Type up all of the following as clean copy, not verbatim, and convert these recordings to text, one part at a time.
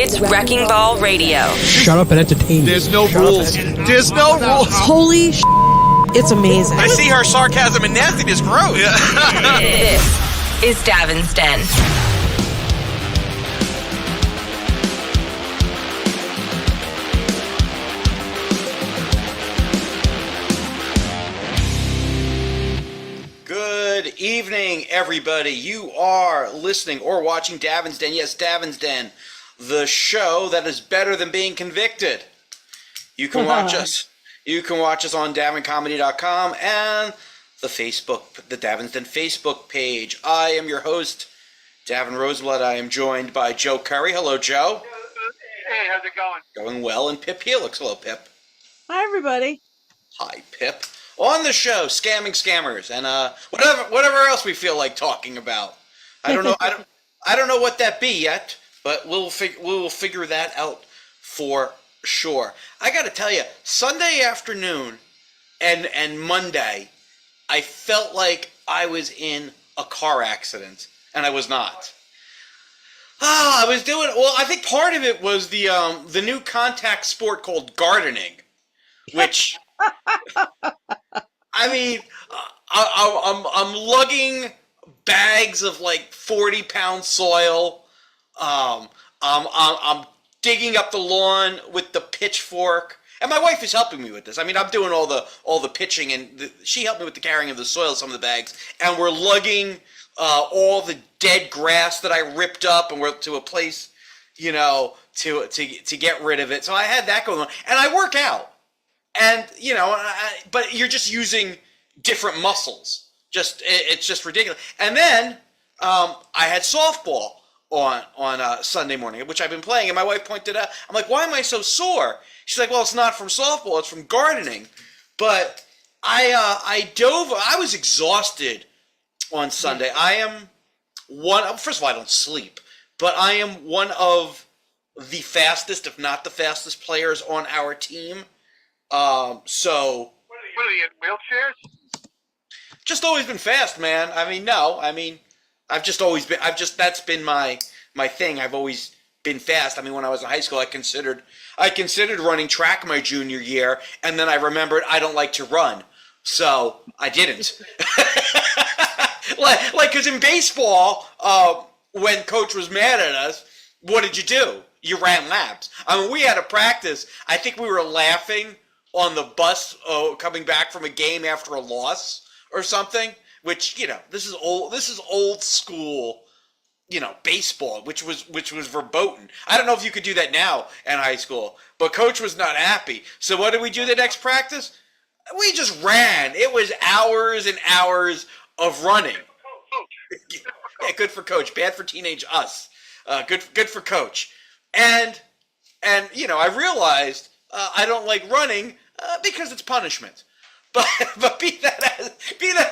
It's Wrecking Ball Radio. Shut up and entertain me. There's no rules. There's no rules. Holy sh**, it's amazing. I see her sarcasm and nastiness grow. This is Davin's Den. Good evening, everybody. You are listening or watching Davin's Den. Yes, Davin's Den, the show that is better than being convicted. You can watch us. You can watch us on davincomedy.com and the Davin's Den Facebook page. I am your host, Davin Roseblood. I am joined by Joe Curry. Hello, Joe. Hey, how's it going? Going well. And Pip Helix. Hello, Pip. Hi, everybody. Hi, Pip. On the show, scamming scammers and whatever else we feel like talking about. I don't know. I don't know what that be yet, but we'll figure that out for sure. I got to tell you, Sunday afternoon and Monday, I felt like I was in a car accident, and I was not. I was doing well. I think part of it was the new contact sport called gardening, which. I mean, I'm lugging bags of like 40-pound soil. I'm digging up the lawn with the pitchfork, and my wife is helping me with this. I mean, I'm doing all the pitching, and she helped me with the carrying of the soil, some of the bags, and we're lugging all the dead grass that I ripped up, and we're to a place, you know, to get rid of it. So I had that going on, and I work out. And, you know, but you're just using different muscles. It's just ridiculous. And then I had softball on Sunday morning, which I've been playing. And my wife pointed out, I'm like, why am I so sore? She's like, well, it's not from softball. It's from gardening. But I was exhausted on Sunday. First of all, I don't sleep. But I am one of the fastest, if not the fastest players on our team. So What are you in wheelchairs? Just always been fast, man. That's been my thing. I've always been fast. I mean, when I was in high school, I considered running track my junior year, and then I remembered I don't like to run, so I didn't. Because in baseball, when coach was mad at us, what did you do? You ran laps. I mean, we had a practice. I think we were laughing on the bus coming back from a game after a loss or something, which, you know, this is old school, you know, baseball, which was verboten. I don't know if you could do that now in high school, but coach was not happy. So what did we do the next practice? We just ran. It was hours and hours of running. Yeah, good for coach. Bad for teenage us. Good for coach. And you know, I realized I don't like running because it's punishment. But be that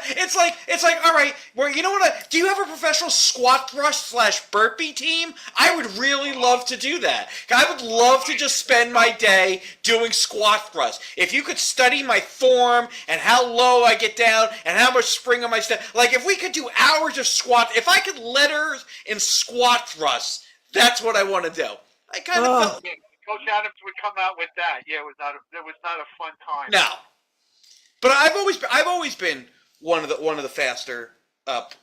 it's like all right. Well, you know what? Do you have a professional squat thrust / burpee team? I would really love to do that. I would love to just spend my day doing squat thrust. If you could study my form and how low I get down and how much spring on my step, like if we could do hours of squat, if I could letters in squat thrust, that's what I want to do. I kind of felt. Coach Adams would come out with that. Yeah, it was not a fun time. No, but I've always been one of the faster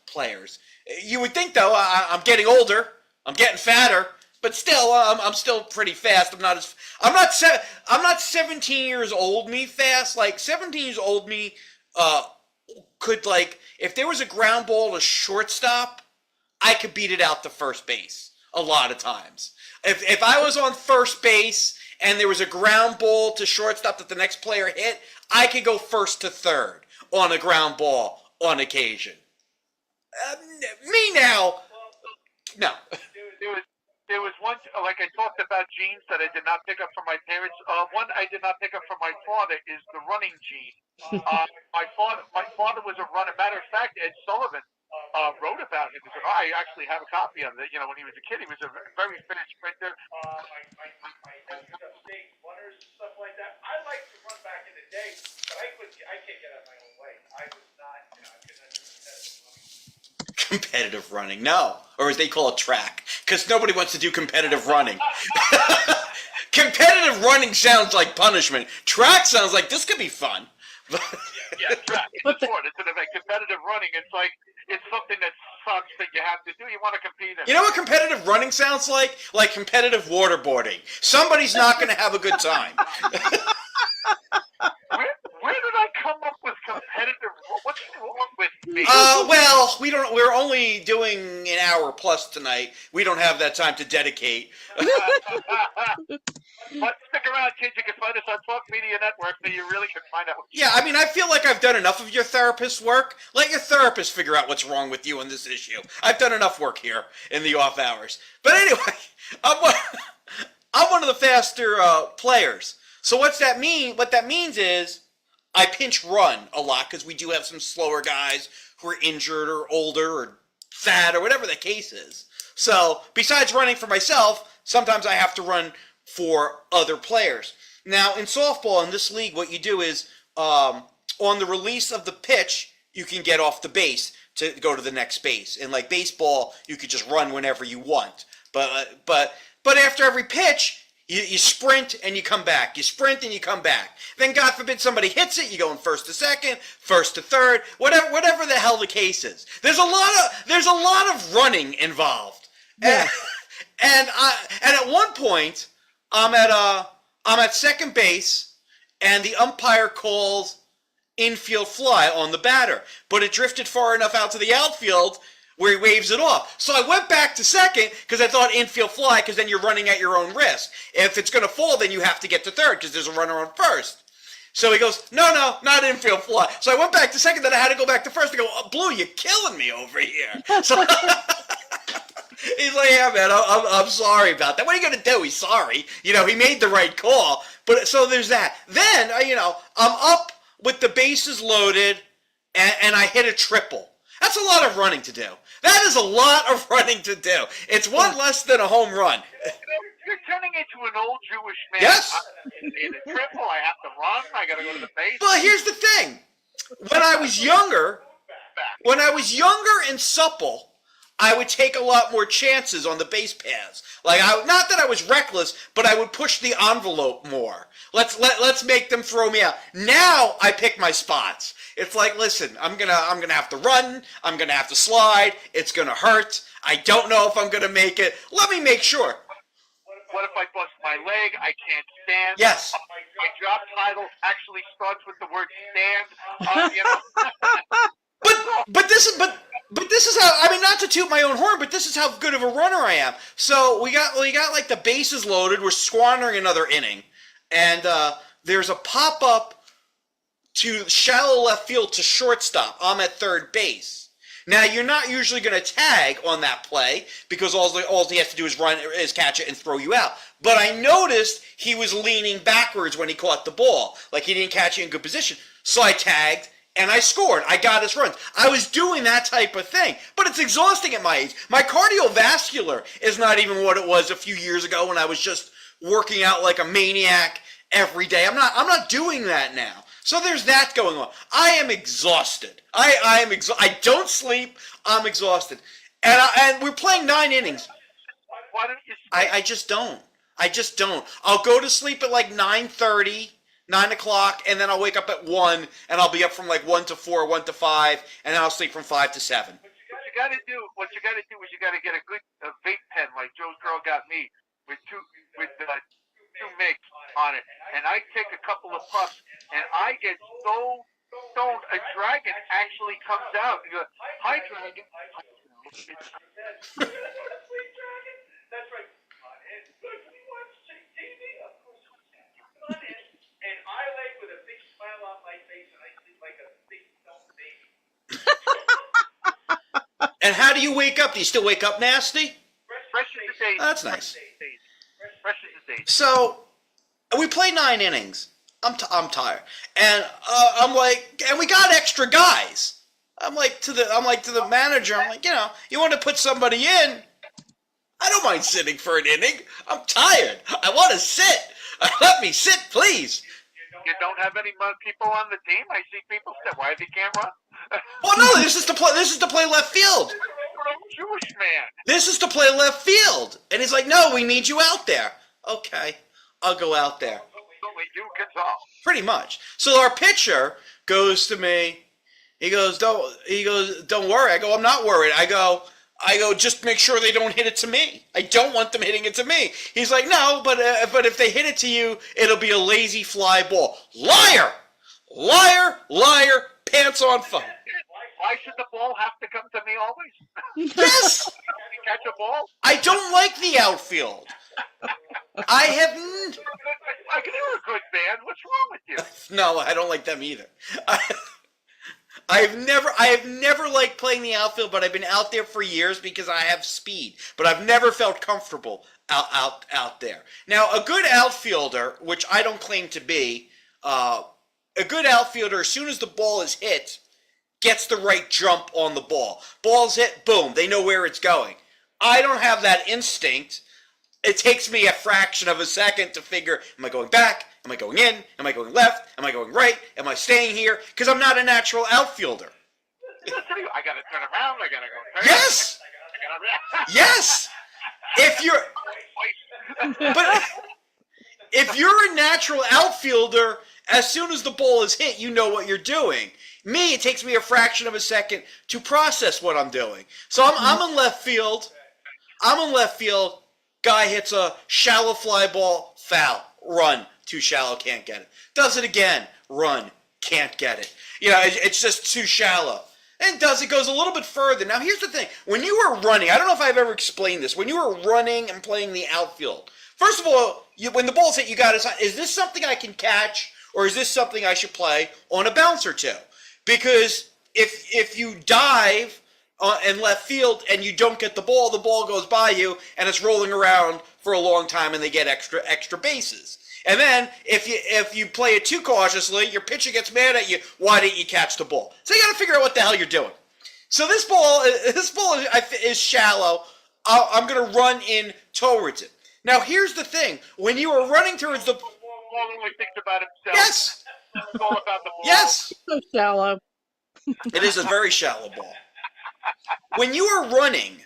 players. You would think though, I'm getting older, I'm getting fatter, but still, I'm still pretty fast. I'm not 17 years old me fast. Like 17 years old me could, like, if there was a ground ball to shortstop, I could beat it out to first base a lot of times. If I was on first base and there was a ground ball to shortstop that the next player hit, I could go first to third on a ground ball on occasion. Me now, no. There was one, like I talked about, genes that I did not pick up from my parents. One I did not pick up from my father is the running gene. My father was a runner. Matter of fact, Ed Sullivan wrote about him. I actually have a copy of it. You know, when he was a kid, he was a very finished sprinter. My state runners and stuff like that. I liked to run back in the day, but I can't get out of my own way. I was not, you know, I could not do competitive running. Competitive running, no, or as they call it, track. because nobody wants to do competitive running. Competitive running sounds like punishment. Track sounds like this could be fun. Yeah, track. It's sport. It's like competitive running. It's like it's something that sucks that you have to do. You want to compete in. You know what competitive running sounds like? Like competitive waterboarding. Somebody's not going to have a good time. Where did I come up with competitive? What's wrong with me? Well, we're only doing an hour plus tonight. We don't have that time to dedicate. But stick around, kids. You can find us on Talk Media Network, so you really can find out. Yeah, I mean, I feel like I've done enough of your therapist's work. Let your therapist figure out what's wrong with you on this issue. I've done enough work here in the off hours. But anyway, I'm one of the faster players. So what's that mean? What that means is I pinch run a lot because we do have some slower guys who are injured or older or fat or whatever the case is. So besides running for myself, sometimes I have to run for other players. Now in softball in this league, what you do is on the release of the pitch, you can get off the base to go to the next base. And like baseball, you could just run whenever you want. But after every pitch, you sprint and you come back. You sprint and you come back. Then God forbid somebody hits it, you go in first to second, first to third, whatever the hell the case is. There's a lot of running involved. Yeah. And at one point, I'm at second base, and the umpire calls infield fly on the batter, but it drifted far enough out to the outfield where he waves it off. So I went back to second because I thought infield fly, because then you're running at your own risk. If it's going to fall, then you have to get to third because there's a runner on first. So he goes, no, not infield fly. So I went back to second, then I had to go back to first. I go, oh, Blue, you're killing me over here. So he's like, yeah, man, I'm sorry about that. What are you going to do? He's sorry. You know, he made the right call. But so there's that. Then, I'm up with the bases loaded, and I hit a triple. That's a lot of running to do. That is a lot of running to do. It's one less than a home run. You're turning into an old Jewish man. Yes. In a triple, I have to run. I got to go to the base. But here's the thing. When I was younger and supple, I would take a lot more chances on the base paths. Like, not that I was reckless, but I would push the envelope more. Let's make them throw me out. Now I pick my spots. It's like, listen, I'm gonna have to run. I'm gonna have to slide. It's gonna hurt. I don't know if I'm gonna make it. Let me make sure. What if I bust my leg? I can't stand. Yes. My job title actually starts with the word stand. But this is how, I mean, not to toot my own horn, but this is how good of a runner I am. So we got like the bases loaded. We're squandering another inning, and there's a pop up to shallow left field to shortstop. I'm at third base. Now you're not usually going to tag on that play because all he has to do is catch it and throw you out. But I noticed he was leaning backwards when he caught the ball, like he didn't catch it in good position. So I tagged. And I scored. I got his runs. I was doing that type of thing. But it's exhausting at my age. My cardiovascular is not even what it was a few years ago when I was just working out like a maniac every day. I'm not doing that now. So there's that going on. I am exhausted. I am exhausted. I don't sleep. I'm exhausted. And we're playing 9 innings. Why don't you sleep? I just don't. I'll go to sleep at like 9:30. 9 o'clock, and then I'll wake up at 1, and I'll be up from like 1 to 4, 1 to 5, and then I'll sleep from 5 to 7. What you got to do is you got to get a good vape pen like Joe's girl got me with two mix on it, and I take a couple of puffs, and I get so stoned a dragon actually comes out. You go, hi dragon. That's right. We watch TV. Of course. And I lay with a big smile on my face, and I sleep like a big dumb baby. And how do you wake up? Do you still wake up nasty? Fresh as a daisy. That's nice. Fresh as a daisy. So, we played 9 innings. I'm tired, and I'm like, and we got extra guys. I'm like to the manager. I'm like, you want to put somebody in? I don't mind sitting for an inning. I'm tired. I want to sit. Let me sit, please. You don't have any people on the team? I see people say, why they can't run? Well, no, this is to play left field. Jewish man. This is to play left field. And he's like, no, we need you out there. Okay, I'll go out there. Only you can tell. Pretty much. So our pitcher goes to me. He goes, don't worry. I go, I'm not worried. I go, just make sure they don't hit it to me. I don't want them hitting it to me. He's like, no, but if they hit it to you, it'll be a lazy fly ball. Liar! Liar! Liar! Pants on fire. Why should the ball have to come to me always? Yes! You catch a ball? I don't like the outfield. I have... Like, you're a good man. What's wrong with you? No, I don't like them either. I have never liked playing the outfield, but I've been out there for years because I have speed. But I've never felt comfortable out there. Now, a good outfielder, which I don't claim to be, a good outfielder, as soon as the ball is hit, gets the right jump on the ball. Ball's hit, boom, they know where it's going. I don't have that instinct. It takes me a fraction of a second to figure, am I going back? Am I going in? Am I going left? Am I going right? Am I staying here? Because I'm not a natural outfielder. I got to turn around. I got to go turn. Yes! Yes! If you're a natural outfielder, as soon as the ball is hit, you know what you're doing. Me, it takes me a fraction of a second to process what I'm doing. So I'm in left field. Guy hits a shallow fly ball, foul, run, too shallow, can't get it. Does it again, run, can't get it. You know, it's just too shallow. And it goes a little bit further. Now, here's the thing. When you were running, I don't know if I've ever explained this. When you were running and playing the outfield, first of all, when the ball's hit, you got to decide, is this something I can catch, or is this something I should play on a bounce or two? Because if you dive in left field and you don't get the ball goes by you and it's rolling around for a long time and they get extra bases. And then if you play it too cautiously, your pitcher gets mad at you. Why didn't you catch the ball? So you got to figure out what the hell you're doing. So this ball is shallow. I'm going to run in towards it. Now here's the thing: when you are running towards the ball only thinks about himself. Yes. It's all about the ball. Yes. So shallow. It is a very shallow ball. When you are running,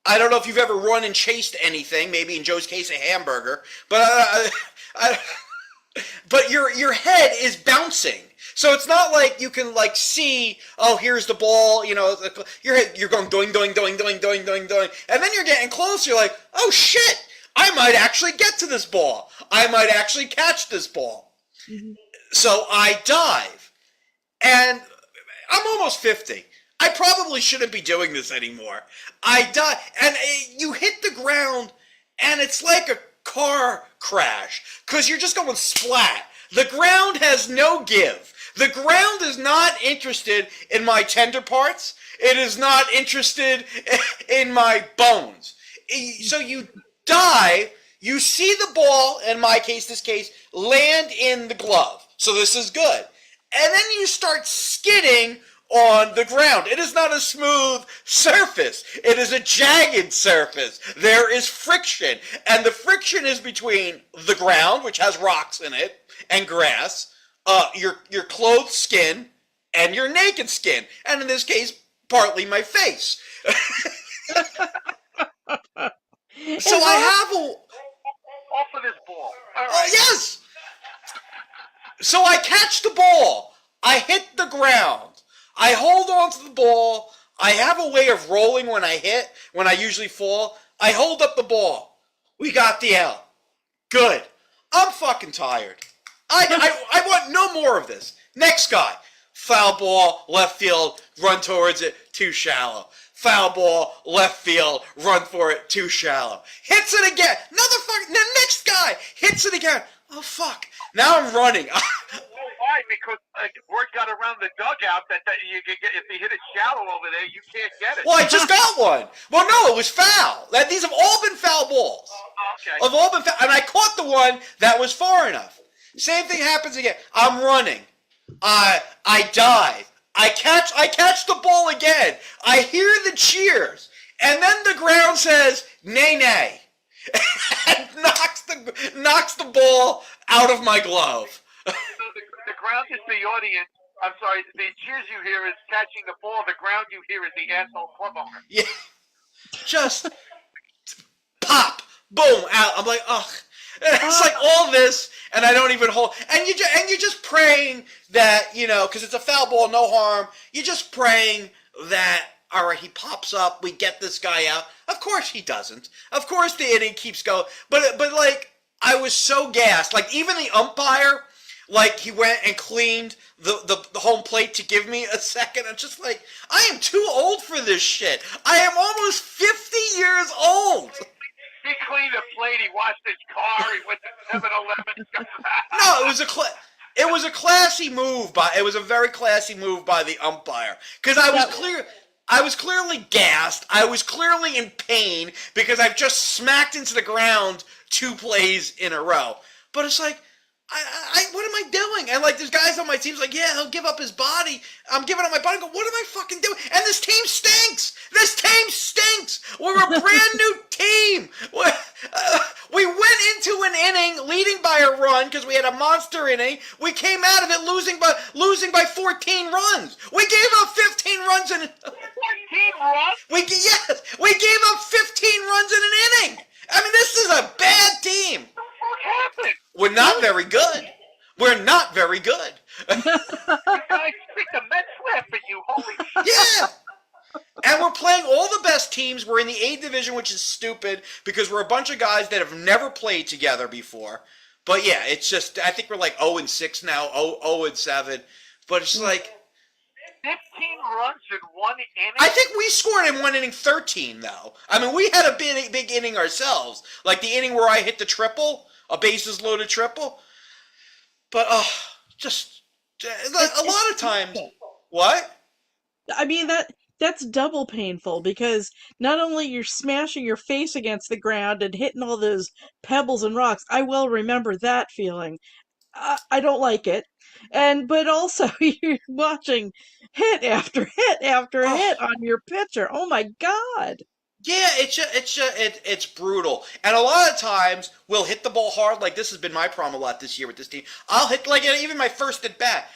I don't know if you've ever run and chased anything, maybe in Joe's case a hamburger, but but your head is bouncing. So it's not like you can like see, oh, here's the ball, you know, you're going doing, and then you're getting close, you're like, oh shit, I might actually get to this ball. I might actually catch this ball. Mm-hmm. So I dive, and I'm almost 50. I probably shouldn't be doing this anymore. I dive, and you hit the ground, and it's like a car crash, because you're just going splat. The ground has no give. The ground is not interested in my tender parts. It is not interested in my bones. So you dive, you see the ball, in my case, this case, land in the glove. So this is good. And then you start skidding on the ground. It is not a smooth surface. It is a jagged surface. There is friction. And the friction is between the ground, which has rocks in it, and grass, your clothed skin, and your naked skin. And in this case, partly my face. So I have a... Off of this ball. All right. Yes! So I catch the ball. I hit the ground. I hold on to the ball. I have a way of rolling when I hit, when I usually fall. I hold up the ball. We got the L. Good. I'm fucking tired. I want no more of this. Next guy. Foul ball, left field, run towards it, too shallow. Foul ball, left field, run for it, too shallow. Hits it again. The next guy hits it again. Oh, fuck. Now I'm running. Why? Because word got around the dugout that you can get, if you hit it shallow over there, you can't get it. Well, I just got one. Well, no, it was foul. These have all been foul balls. Okay. Have all been foul, and I caught the one that was far enough. Same thing happens again. I'm running. I dive. I catch the ball again. I hear the cheers, and then the ground says nay nay, and knocks the ball out of my glove. So the ground is the audience I'm sorry. The cheers you hear is catching the ball. The ground you hear is the asshole club owner. Yeah, just pop, boom, out. I'm like, ugh. And it's like all this, and I don't even hold. And you're just praying that, because it's a foul ball, no harm. You're just praying that, all right, he pops up, we get this guy out. Of course he doesn't. Of course the inning keeps going. But like, I was so gassed. Like, even the umpire, like, he went and cleaned the home plate to give me a second. I'm just like, I am too old for this shit. I am almost 50 years old. He cleaned a plate. He washed his car. He went to 7-Eleven. No, it was a classy move it was a very classy move by the umpire, because I was clearly gassed. I was clearly in pain because I've just smacked into the ground 2 plays in a row. But it's like, what am I doing? And like, there's guys on my team's like, yeah, he'll give up his body. I'm giving up my body. I go, what am I fucking doing? And this team stinks. This team stinks. We're a brand new team. We went into an inning leading by a run because we had a monster inning. We came out of it losing by 14 runs. We gave up 15 runs in 14 runs? we gave up 15 runs in an inning. I mean, this is a bad team. What happened? We're not very good. We're not very good. You guys picked the Mets laugh at you. Holy shit. Yeah. And we're playing all the best teams. We're in the A division, which is stupid because we're a bunch of guys that have never played together before. But yeah, it's just, I think we're like 0-6 now, 0-7. But it's like 15 runs in 1 inning? I think we scored in 1 inning 13, though. I mean, we had a big inning ourselves. Like the inning where I hit the triple, a bases loaded triple. But, just a lot of times. What? I mean, that's double painful because not only you're smashing your face against the ground and hitting all those pebbles and rocks. I will remember that feeling. I don't like it. But also you're watching hit after hit after hit on your pitcher. Oh my God. Yeah, it's brutal. And a lot of times we'll hit the ball hard. Like this has been my problem a lot this year with this team. I'll hit like even my first at bat.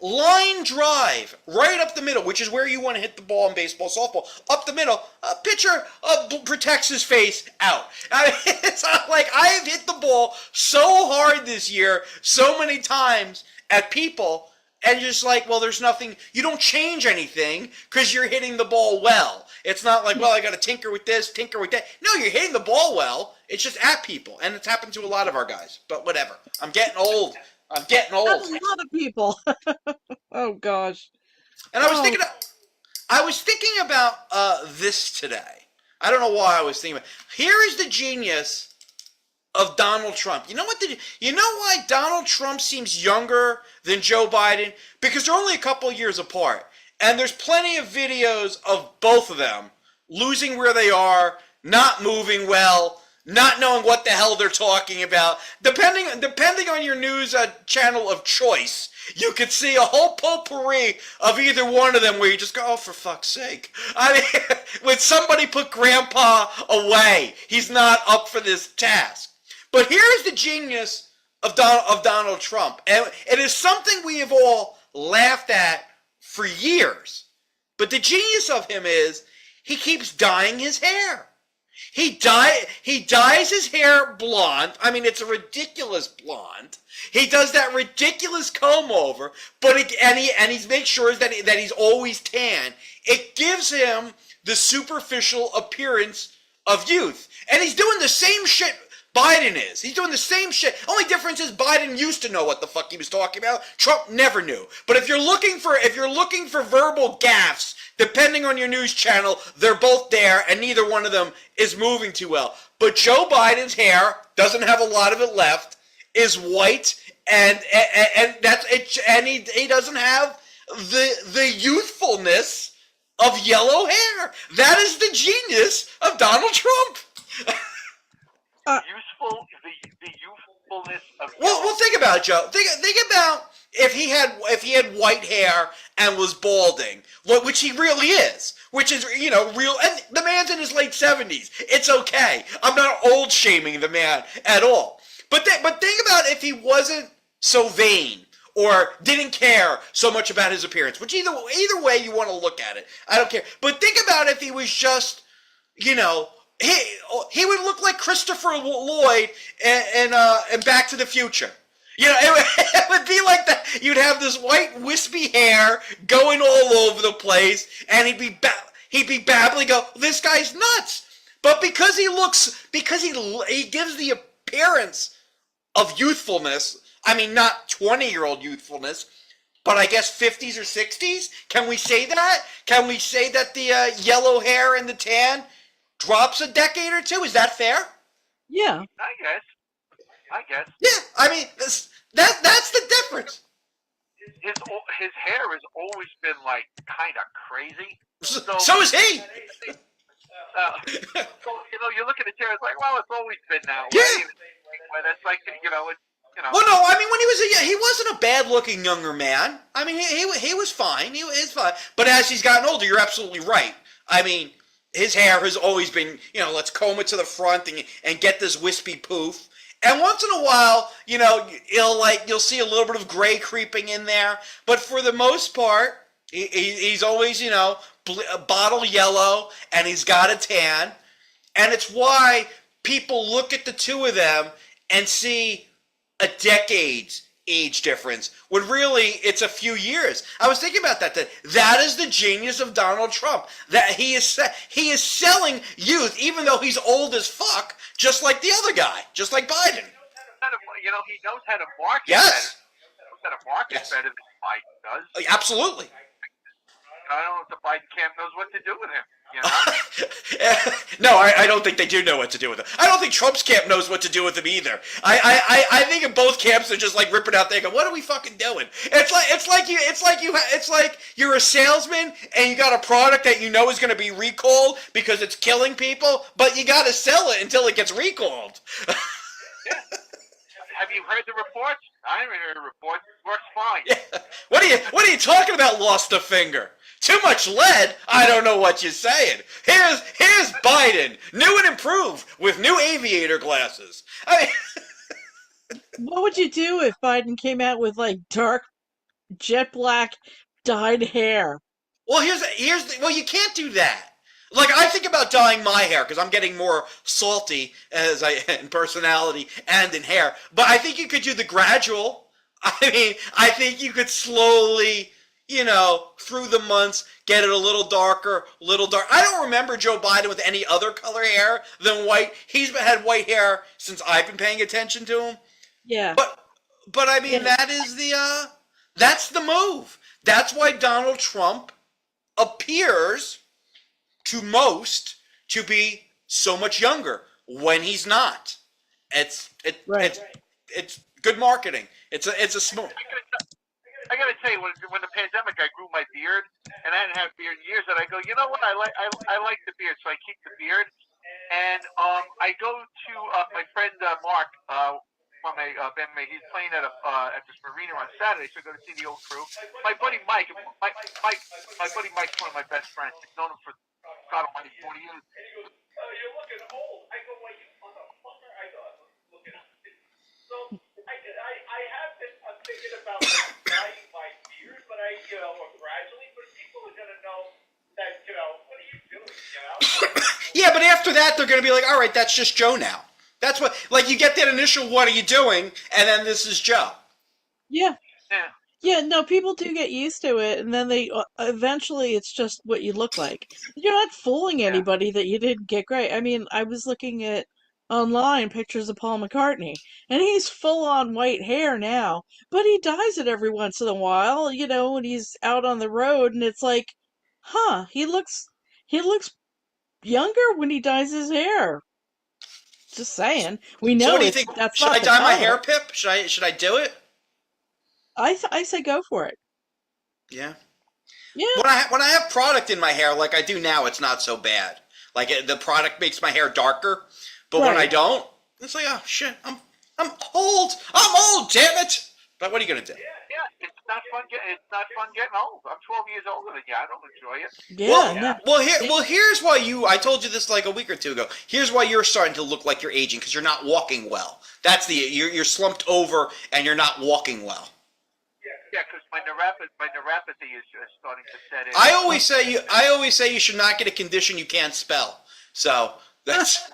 Line drive right up the middle, which is where you want to hit the ball in baseball, softball. Up the middle, a pitcher protects his face out. I mean, it's not like I have hit the ball so hard this year, so many times at people, and you're just like, well, there's nothing. You don't change anything because you're hitting the ball well. It's not like, well, I got to tinker with this, tinker with that. No, you're hitting the ball well. It's just at people, and it's happened to a lot of our guys. But whatever. I'm getting old. That's a lot of people. Oh gosh. And I was thinking about this today. I don't know why I was thinking about. Here is the genius of Donald Trump. You know why Donald Trump seems younger than Joe Biden? Because they're only a couple of years apart. And there's plenty of videos of both of them losing where they are, not moving well, not knowing what the hell they're talking about. Depending on your news channel of choice, you could see a whole potpourri of either one of them where you just go, oh, for fuck's sake. I mean, when somebody put Grandpa away, he's not up for this task. But here's the genius of Donald Trump. And it is something we have all laughed at for years. But the genius of him is he keeps dyeing his hair. He dyes his hair blonde. I mean, it's a ridiculous blonde. He does that ridiculous comb over, but he makes sure that he's always tan. It gives him the superficial appearance of youth, and he's doing the same shit Biden is. He's doing the same shit. Only difference is Biden used to know what the fuck he was talking about. Trump never knew. But if you're looking for verbal gaffes, depending on your news channel, they're both there, and neither one of them is moving too well. But Joe Biden's hair doesn't have a lot of it left, is white, and that's it, and he doesn't have the youthfulness of yellow hair. That is the genius of Donald Trump. The youthfulness of. Well, think about it, Joe. Think about if he had white hair and was balding, which he really is, which is real. And the man's in his late 70s. It's okay. I'm not old shaming the man at all. But think about if he wasn't so vain, or didn't care so much about his appearance. Which either way you want to look at it, I don't care. But think about if he was just, you know, he would look like Christopher Lloyd and Back to the Future. You know, it would be like that. You'd have this white wispy hair going all over the place, and he'd be babbling, go, this guy's nuts. But because he gives the appearance of youthfulness, I mean, not 20-year-old youthfulness, but I guess 50s or 60s? Can we say that? Can we say that the yellow hair and the tan drops a decade or two? Is that fair? Yeah. I guess. Yeah, I mean, that's the difference. His hair has always been like kind of crazy. So is he. So you look at his hair, it's like, well, it's always been that way. Yeah. But it's like, it's. Well, no, I mean, when he wasn't a bad-looking younger man. I mean, he was fine. He was fine. But as he's gotten older, you're absolutely right. I mean, his hair has always been, let's comb it to the front and get this wispy poof. And once in a while, you'll see a little bit of gray creeping in there. But for the most part, he's always, bottle yellow, and he's got a tan. And it's why people look at the two of them and see a decade's age difference, when really it's a few years. I was thinking about that is the genius of Donald Trump. That he is selling youth, even though he's old as fuck, just like the other guy, just like Biden. He knows how to market. Yes. He knows how to market better than Biden does. Absolutely. I don't know if the Biden camp knows what to do with him. No, I don't think they do know what to do with him. I don't think Trump's camp knows what to do with him either. I think in both camps they're just like ripping out there, going, "What are we fucking doing?" It's like you're a salesman and you got a product that you know is going to be recalled because it's killing people, but you got to sell it until it gets recalled. Yeah. Have you heard the reports? I haven't heard the reports. It works fine. Yeah. What are you talking about? Lost a finger. Too much lead? I don't know what you're saying. Here's Biden, new and improved, with new aviator glasses. I mean, What would you do if Biden came out with like dark, jet black, dyed hair? well, well, you can't do that. Like, I think about dyeing my hair because I'm getting more salty in personality and in hair. But I think you could do the gradual. I mean, I think you could slowly, through the months, get it a little darker, I don't remember Joe Biden with any other color hair than white. He's had white hair since I've been paying attention to him. Yeah. But I mean, that's the move. That's why Donald Trump appears to most to be so much younger when he's not. It's good marketing. It's a smart. I gotta tell you, when the pandemic, I grew my beard, and I hadn't had a beard in years. And I go, you know what? I like the beard, so I keep the beard. And I go to my friend Mark from a band. He's playing at this marina on Saturday, so I go to see the old crew. My buddy Mike, my buddy Mike's one of my best friends. I've known him for God almighty 40 years. You're looking old. I go, well, you motherfucker. I go, look at it. So I have been thinking about dyeing my beard, but gradually. But people are gonna know that, what are you doing? Yeah, but after that, they're gonna be like, all right, that's just Joe now. That's what, like, you get that initial, what are you doing? And then this is Joe. Yeah. Yeah. Yeah, no, people do get used to it, and then they eventually it's just what you look like. You're not fooling anybody that you didn't get great. I mean, I was looking at online pictures of Paul McCartney, and he's full on white hair now, but he dyes it every once in a while, when he's out on the road, and it's like, he looks younger when he dyes his hair. Just saying. We know So what do you think? that's Should not I the dye my color. hair, Pip? Should I do it? I say go for it. Yeah. Yeah. When I have product in my hair like I do now, it's not so bad. Like the product makes my hair darker, but when I don't, it's like, oh shit, I'm old. I'm old, damn it. But what are you gonna do? Yeah, it's not fun. It's not fun getting old. I'm 12 years older than you. I don't enjoy it. Yeah. Here's why I told you this like a week or two ago. Here's why you're starting to look like you're aging, because you're not walking well. That's you're slumped over and you're not walking well. because my neuropathy is just starting to set in. I always say you should not get a condition you can't spell. So that's.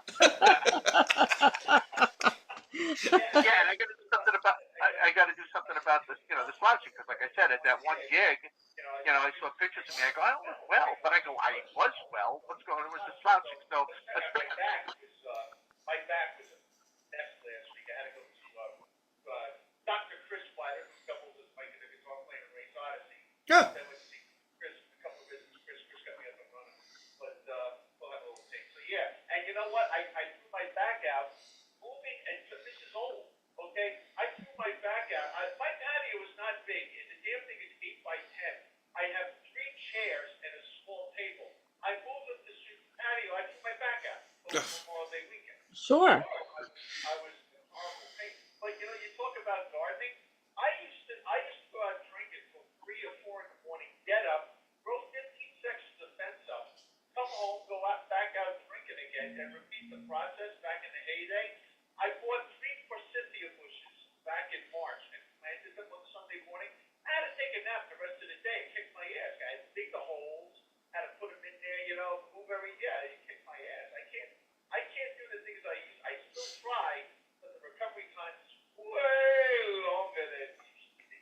Yeah, and I got to do something about. I got to do something about this. The slouching, because like I said, at that one gig, I saw pictures of me. I go, I don't look well, but I go, I was well. What's going on with the slouching? So my back was a mess last week. I had to go to Dr. Chris Flatter, who doubles as Mike and the guitar player in Race Odyssey. Yeah. Then went to see Chris a couple of visits. Chris got me up and running. But we'll have a little thing. So yeah, and you know what? I threw my back out moving, and so this is old. Okay, I threw my back out. My patio is not big. The damn thing is 8 by 10. I have 3 chairs and a small table. I moved up the patio. I threw my back out over Memorial Day weekend. Sure. I was in horrible pain. But you talk about gardening. I used to go out drinking till 3 or 4 in the morning. Get up, throw 15 sections of fence up, come home, go back out drinking again, and repeat the process back in the heyday. I bought 3 forsythia bushes back in March and planted them on Sunday morning. I had to take a nap the rest of the day. Kicked my ass. I had to dig the holes. Had to put them in there. Move you kicked my ass. I can't do the things I used. I still try, but the recovery time is way longer than it used to be.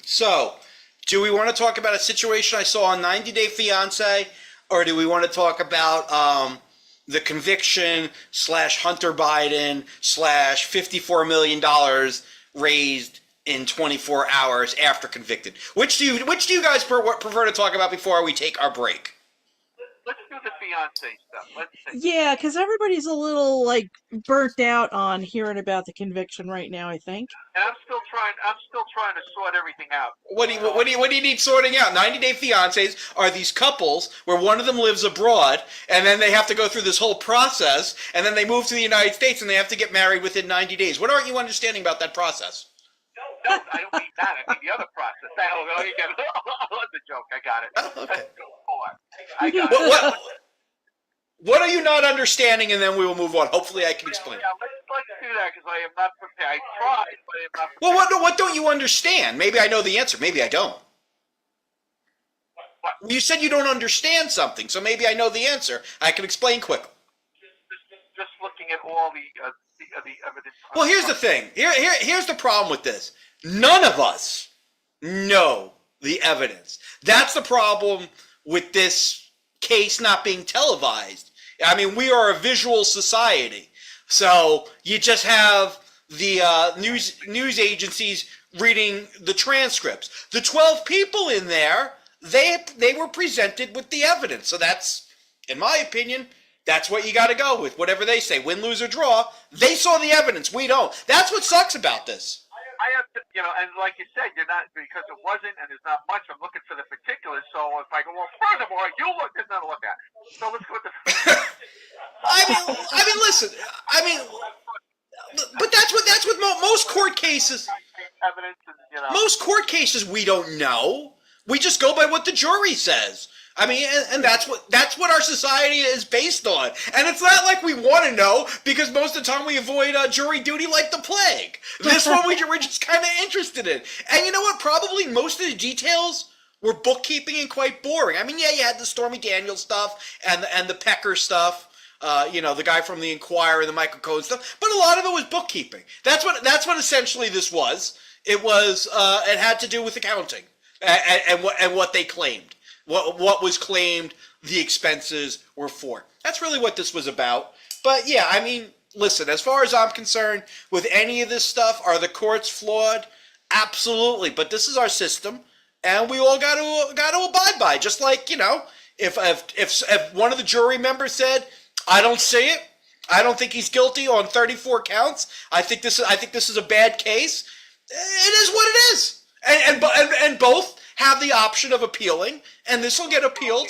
So, do we want to talk about a situation I saw on 90 Day Fiance, or do we want to talk about the conviction / Hunter Biden / $54 million raised in 24 hours after convicted? Which do you guys prefer to talk about before we take our break? let's do the fiance stuff. Let's see. Yeah, because everybody's a little burnt out on hearing about the conviction right now, I think. And I'm still trying to sort everything out. What do you need sorting out? 90 Day Fiancés are these couples where one of them lives abroad, and then they have to go through this whole process, and then they move to the United States, and they have to get married within 90 days. What aren't you understanding about that process? No, I don't mean that. I mean the other process. You get the joke. I got it. Oh, okay. I got it. What are you not understanding, and then we will move on. Hopefully I can explain. Yeah, let's do that because I am not prepared. I tried, but I am not prepared. Well, what don't you understand? Maybe I know the answer. Maybe I don't. What? You said you don't understand something, so maybe I know the answer. I can explain quickly. Just looking at all the evidence. Well, here's the thing. Here's the problem with this. None of us know the evidence. That's the problem with this case not being televised. I mean, we are a visual society. So you just have the news agencies reading the transcripts. The 12 people in there, they were presented with the evidence. So that's, in my opinion, that's what you got to go with. Whatever they say, win, lose, or draw, they saw the evidence. We don't. That's what sucks about this. I have to, and like you said, you're not, because it wasn't, and there's not much. I'm looking for the particulars. So if I go, well, furthermore, you look, there's nothing to look at. So let's go with the. I mean, listen. I mean, but that's what most court cases. Evidence, and, Most court cases we don't know. We just go by what the jury says. I mean, and that's what our society is based on. And it's not like we want to know, because most of the time we avoid jury duty like the plague. This one we're just kind of interested in. And you know what? Probably most of the details were bookkeeping and quite boring. I mean, yeah, you had the Stormy Daniels stuff and the Pecker stuff. The guy from the Inquirer, the Michael Cohen stuff. But a lot of it was bookkeeping. That's what essentially this was. It was it had to do with accounting and what they claimed. What was claimed the expenses were for. That's really what this was about. But yeah, I mean, listen, as far as I'm concerned, with any of this stuff, are the courts flawed? Absolutely. But this is our system, and we all got to abide by. Just like, if one of the jury members said, "I don't see it. I don't think he's guilty on 34 counts. I think this is a bad case." It is what it is, and both have the option of appealing, and this will get appealed.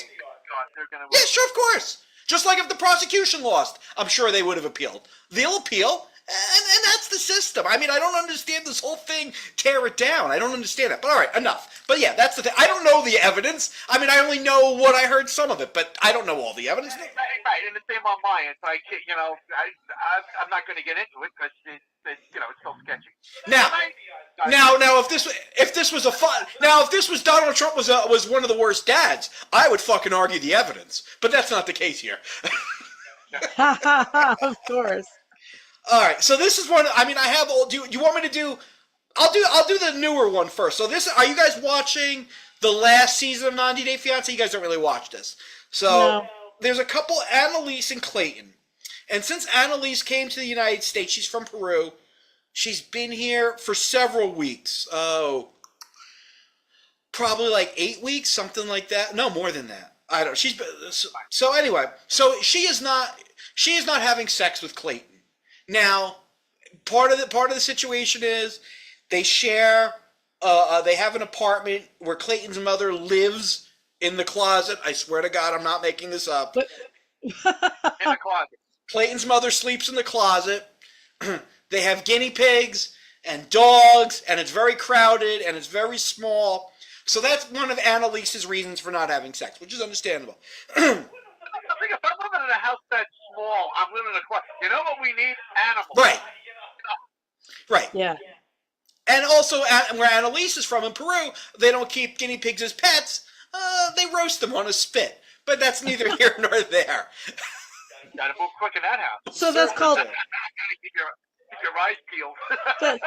Yeah, sure, of course. Just like if the prosecution lost, I'm sure they would have appealed. They'll appeal, And that's the system. I mean, I don't understand this whole thing. Tear it down. I don't understand it. But all right, enough. But yeah, that's the thing. I don't know the evidence. I mean, I only know what I heard, some of it, but I don't know all the evidence. Right, and the same on my end. So I'm not going to get into it because it's so sketchy. Now, if this was a fun, now if this was Donald Trump was one of the worst dads, I would fucking argue the evidence. But that's not the case here. Ha ha ha! Of course. All right, so this is one. I mean, I have all. Do you want me to do? I'll do the newer one first. So this, are you guys watching the last season of 90 Day Fiance? You guys don't really watch this. So No. there's a couple, Annalise and Clayton. And since Annalise came to the United States, she's from Peru. She's been here for several weeks. Oh, probably like 8 weeks, something like that. No, more than that. I don't. She's so anyway. So she is not having sex with Clayton. Now, part of the situation is they share. They have an apartment where Clayton's mother lives in the closet. I swear to God, I'm not making this up. But In the closet. Clayton's mother sleeps in the closet. They have guinea pigs and dogs, and it's very crowded and it's very small. So that's one of Annalise's reasons for not having sex, which is understandable. I think if I'm living in a house that's small, I'm living in a closet. You know what we need? Animals. Right. Right. yeah. And also, where Annalise is from in Peru, they don't keep guinea pigs as pets. They roast them on a spit. But that's neither here nor there. Gotta move quick in that house. So that's called. Gotta keep your eyes peeled.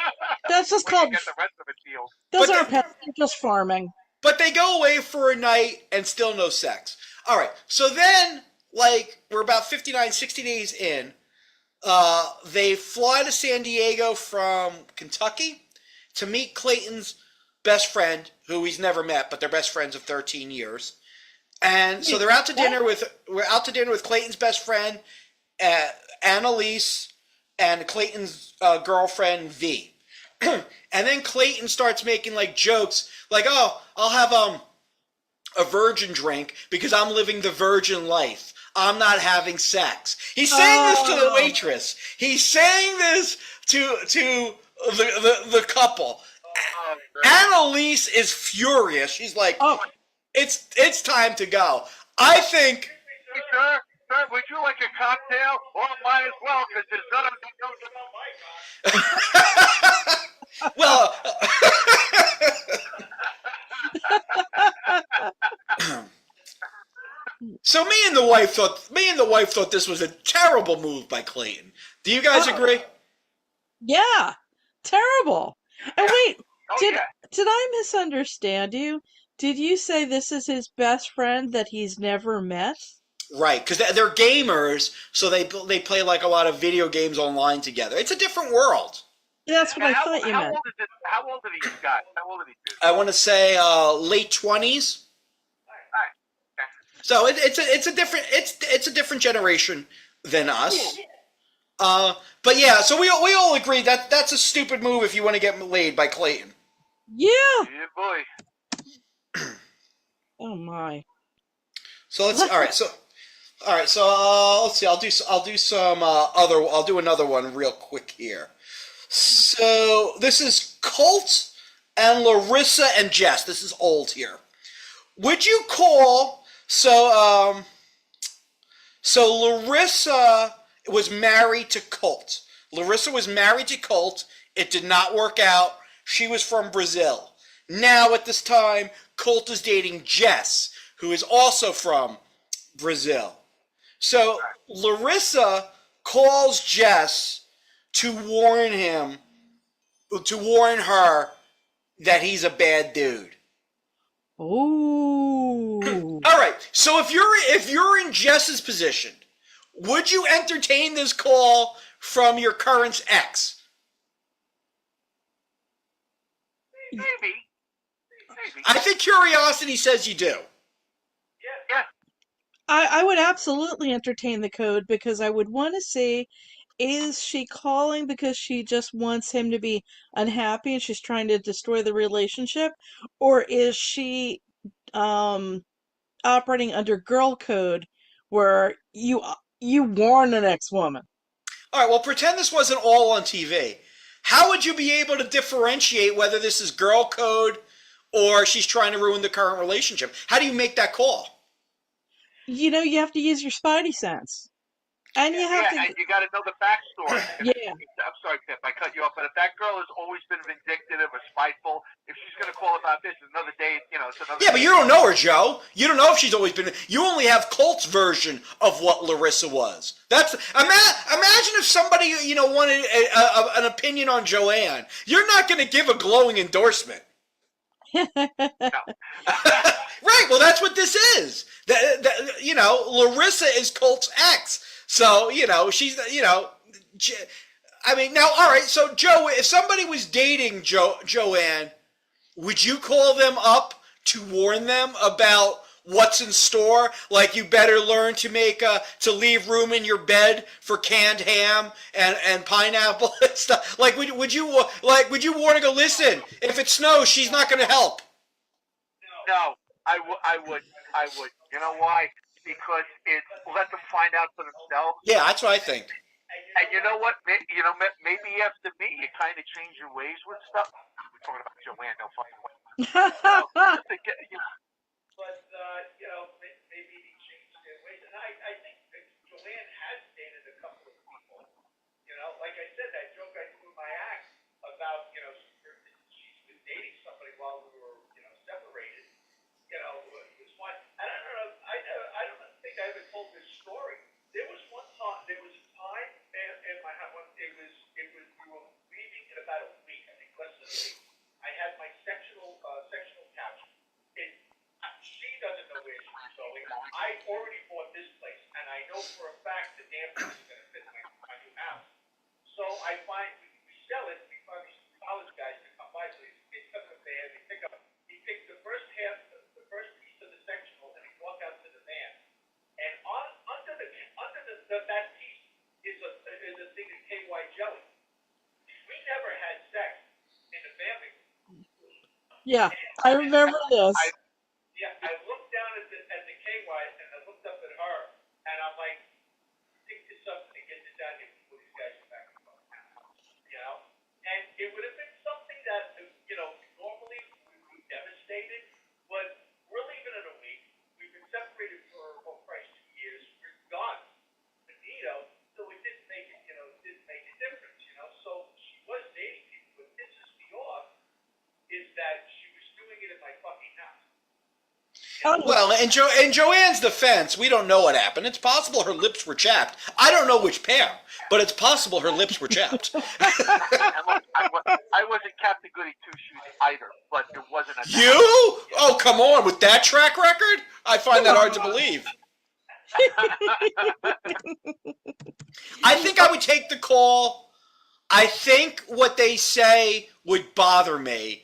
That's just When you called. get the rest of it peeled. Those But aren't pets. They're just farming. But they go away for a night and still no sex. All right. So then, like, we're about 59, 60 days in. They fly to San Diego from Kentucky to meet Clayton's best friend, who he's never met, but they're best friends of 13 years. And so they're out to dinner with Clayton's best friend, Annalise, and Clayton's girlfriend V. And then Clayton starts making like jokes, like, "Oh, I'll have a virgin drink because I'm living the virgin life. I'm not having sex." He's saying this to the waitress. He's saying this to the couple. Annalise is furious. She's like, Oh, It's time to go. I think. Hey, sir, would you like a cocktail? Well, might as well, because there's none of Well. So me and the wife thought this was a terrible move by Clayton. Do you guys agree? yeah. Terrible. And wait, Oh, did yeah. did I misunderstand you? Did you say this is his best friend that he's never met? Right, because they're gamers, so they play like a lot of video games online together. It's a different world. That's what Now, I thought you how meant. old is this? How old are these guys? How old are these dudes? I want to say late 20s. So it's a different generation than us. But yeah, so we all agree that that's a stupid move if you want to get laid by Clayton. Yeah. Yeah, boy. Oh my. So let's all right. So let's see. I'll do some other. I'll do another one real quick here. So this is Colt and Larissa and Jess. This is old here. Would you call so Larissa was married to Colt. Larissa was married to Colt. It did not work out. She was from Brazil. Now at this time, Colt is dating Jess, who is also from Brazil. So Larissa calls Jess to warn her that he's a bad dude. Ooh. All right. So if you're in Jess's position, would you entertain this call from your current ex? Maybe. I think curiosity says you do. Yeah. I would absolutely entertain the code because I would want to see, is she calling because she just wants him to be unhappy and she's trying to destroy the relationship? Or is she operating under girl code where you warn the next woman? All right, well, pretend this wasn't all on TV. How would you be able to differentiate whether this is girl code or she's trying to ruin the current relationship? How do you make that call? You have to use your spidey sense. And you have Yeah, to, and you got to know the backstory. yeah. I'm sorry, Pip, I cut you off, but if that girl has always been vindictive or spiteful, if she's going to call about this another day, it's another. Yeah, but you don't know her, Joe. You don't know if she's always been. You only have Colt's version of what Larissa was. That's imagine if somebody wanted an opinion on Joanne. You're not going to give a glowing endorsement. No. Right. Well, that's what this is. Larissa is Colt's ex. So she's I mean, now, all right. So Joe, if somebody was dating Joanne, would you call them up to warn them about what's in store? Like, you better learn to leave room in your bed for canned ham and pineapple and stuff. Like, would you warn her? Go, listen. If it snows, she's not going to help. No, I would. You know why? Because it's let them find out for themselves. Yeah, that's what I think. And you know what? Maybe after me, you kind of change your ways with stuff. We're talking about Joanne, no fucking way. Maybe he changed their ways. And I think that Joanne has dated a couple of people. Like I said, that joke I threw in my act about, she's been dating somebody while we were, separated. It was fine. And I don't know. I don't think I ever told this story. There was a time in my house when we were leaving in about a week, I think less than a week. I had my sectional couch. She doesn't know where she's going. I already bought this place, and I know for a fact the damn thing is going to fit my new house. So we sell it. We find these college guys to come by. So they come in the van. He picked the first piece of the sectional, and he walked out to the van. And under that piece is a thing of KY jelly. We never had sex in the family. Yeah, I remember this. I looked down at the KY, and I looked up at her, and I'm like, pick this up and get this out here before these guys are back. And it would have been something that normally we would be devastated, but we're leaving in a week. We've been separated for 2 years. We're gone. So it didn't make a difference. So she was dating people. What pisses me off is that she was doing it in my fucking house. Well, in Joanne's defense, we don't know what happened. It's possible her lips were chapped. I don't know which pair, but it's possible her lips were chapped. I wasn't Captain Goody Two-Shoes either, but it wasn't a... You? Oh, come on. With that track record? I find that hard to believe. I think I would take the call. I think what they say would bother me.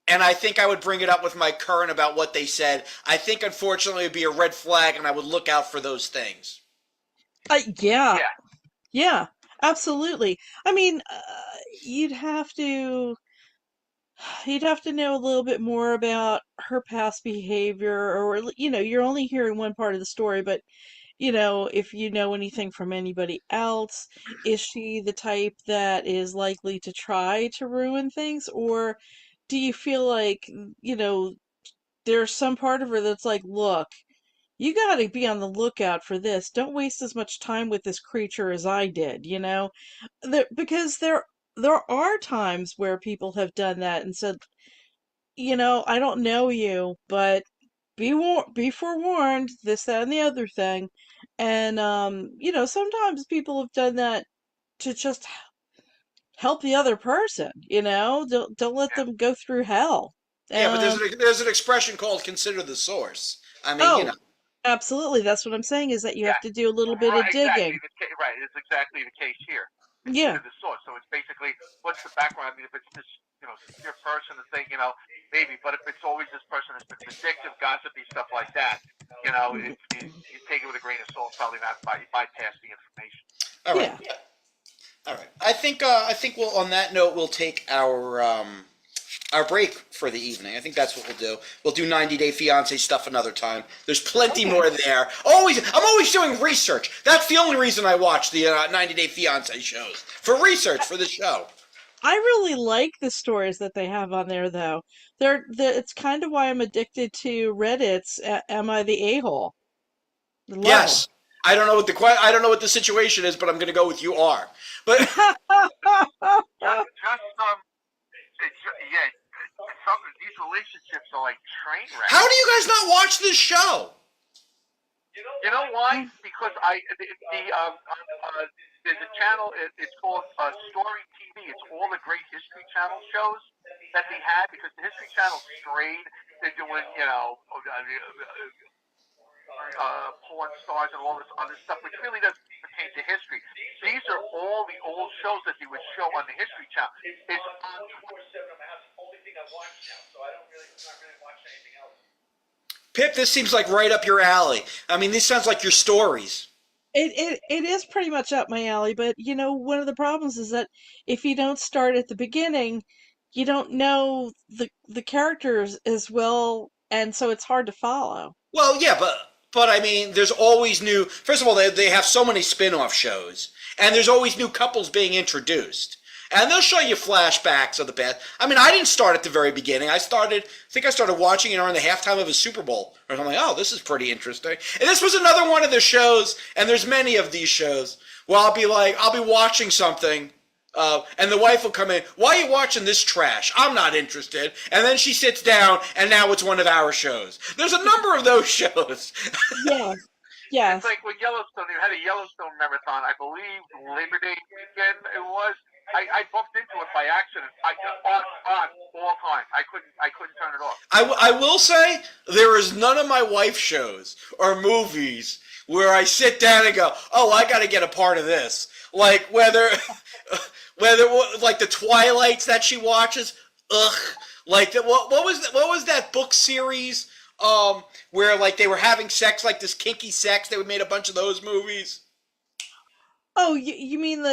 And I think I would bring it up with my current about what they said. I think, unfortunately, it would be a red flag, and I would look out for those things. Yeah, absolutely. I mean, you'd have to know a little bit more about her past behavior, or you're only hearing one part of the story, but if you know anything from anybody else, is she the type that is likely to try to ruin things, or do you feel like, there's some part of her that's like, look, you got to be on the lookout for this. Don't waste as much time with this creature as I did, because there are times where people have done that and said, I don't know you, but be forewarned, this, that, and the other thing. And sometimes people have done that to just help the other person, don't let them go through hell. Yeah, but there's an expression called "consider the source." I mean, Oh, absolutely. That's what I'm saying, is that you have to do a little bit of digging. Right, it's exactly the case here. Yeah. The source. So it's basically, what's the background? I mean, if it's this, sincere person and thing, maybe. But if it's always this person that's been vindictive, gossipy, stuff like that, you take it with a grain of salt. Probably not bypass the information. All right. Yeah. All right. I think we'll. On that note, we'll take our our break for the evening. I think that's what we'll do. We'll do 90 Day Fiance stuff another time. There's plenty more there. I'm always doing research. That's the only reason I watch the 90 Day Fiance shows, for research for the show. I really like the stories that they have on there, though. It's kind of why I'm addicted to Reddit's "Am I the A-hole?" Love them. Yes. I don't know what the situation is, but I'm going to go with you are. But Yeah, these relationships are like train wrecks. how do you guys not watch this show? You know why? Because there's a channel. It's called Story TV. It's all the great History Channel shows that they had, because the History Channel strayed. They're doing porn stars and all this other stuff, which really doesn't pertain to history. These are all the old shows that they would show on the History Channel. It's on 24/7 in my house. It's the only thing I watch now, so I'm not really watching anything else. Pip, this seems like right up your alley. I mean, this sounds like your stories. It is pretty much up my alley, but one of the problems is that if you don't start at the beginning, you don't know the characters as well, and so it's hard to follow. Well, yeah, but I mean, there's always new. First of all, they have so many spin-off shows, and there's always new couples being introduced, and they'll show you flashbacks of the past. I mean, I didn't start at the very beginning. I think I started watching it around the halftime of a Super Bowl, and I'm like, oh, this is pretty interesting. And this was another one of the shows, and there's many of these shows where I'll be watching something. And the wife will come in. Why are you watching this trash? I'm not interested. And then she sits down, and now it's one of our shows. There's a number of those shows. Yes, yes. It's like with Yellowstone. They had a Yellowstone marathon, I believe, Labor Day weekend it was. I bumped into it by accident. On all time. I couldn't turn it off. I will say there is none of my wife's shows or movies where I sit down and go, oh, I got to get a part of this. Like whether like the Twilights that she watches, ugh. Like what was that book series where like they were having sex, like this kinky sex? They made a bunch of those movies. Oh, you mean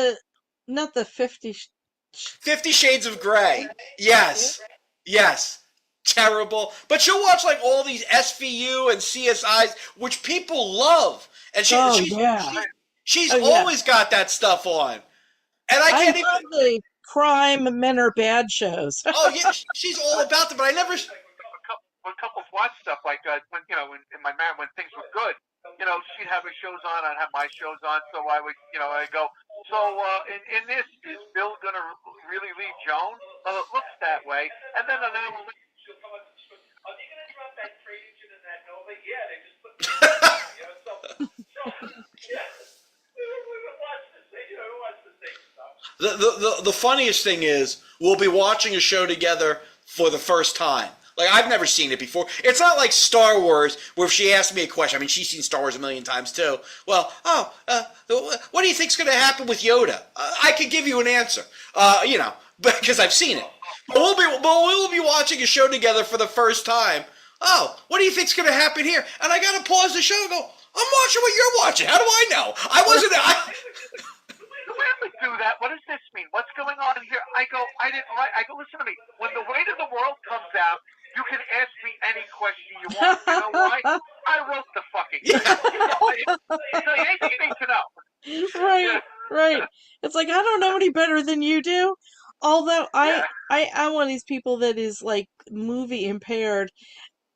not the 50 Shades of Grey. Yes. Yes. Terrible. But she'll watch like all these SVU and CSIs, which people love. And she's always got that stuff on. And I can't love the crime men are bad shows. Oh yeah, she's all about them, but I never. When couples watch stuff like when in my marriage, when things were good, she'd have her shows on, I'd have my shows on, so I would, I go, so in this, is Bill gonna really leave Joan? Well, it looks that way, and then She'll come up to the school. Are they gonna drop that trade agent in that Nova? Yeah, they just put. Yeah. We watch this thing. We watch the same stuff. The funniest thing is we'll be watching a show together for the first time. Like, I've never seen it before. It's not like Star Wars, where if she asks me a question, I mean, she's seen Star Wars a million times too. Well, what do you think's going to happen with Yoda? I could give you an answer, because I've seen it. But we'll be watching a show together for the first time. Oh, what do you think's going to happen here? And I got to pause the show and go, I'm watching what you're watching. How do I know? I wasn't. We do that. What does this mean? What's going on here? I go, listen to me. When the weight of the world comes out, you can ask me any question you want. You know why? I wrote the fucking thing. Anything you need to know. Right. It's like, I don't know any better than you do. Although I'm one of these people that is like movie impaired,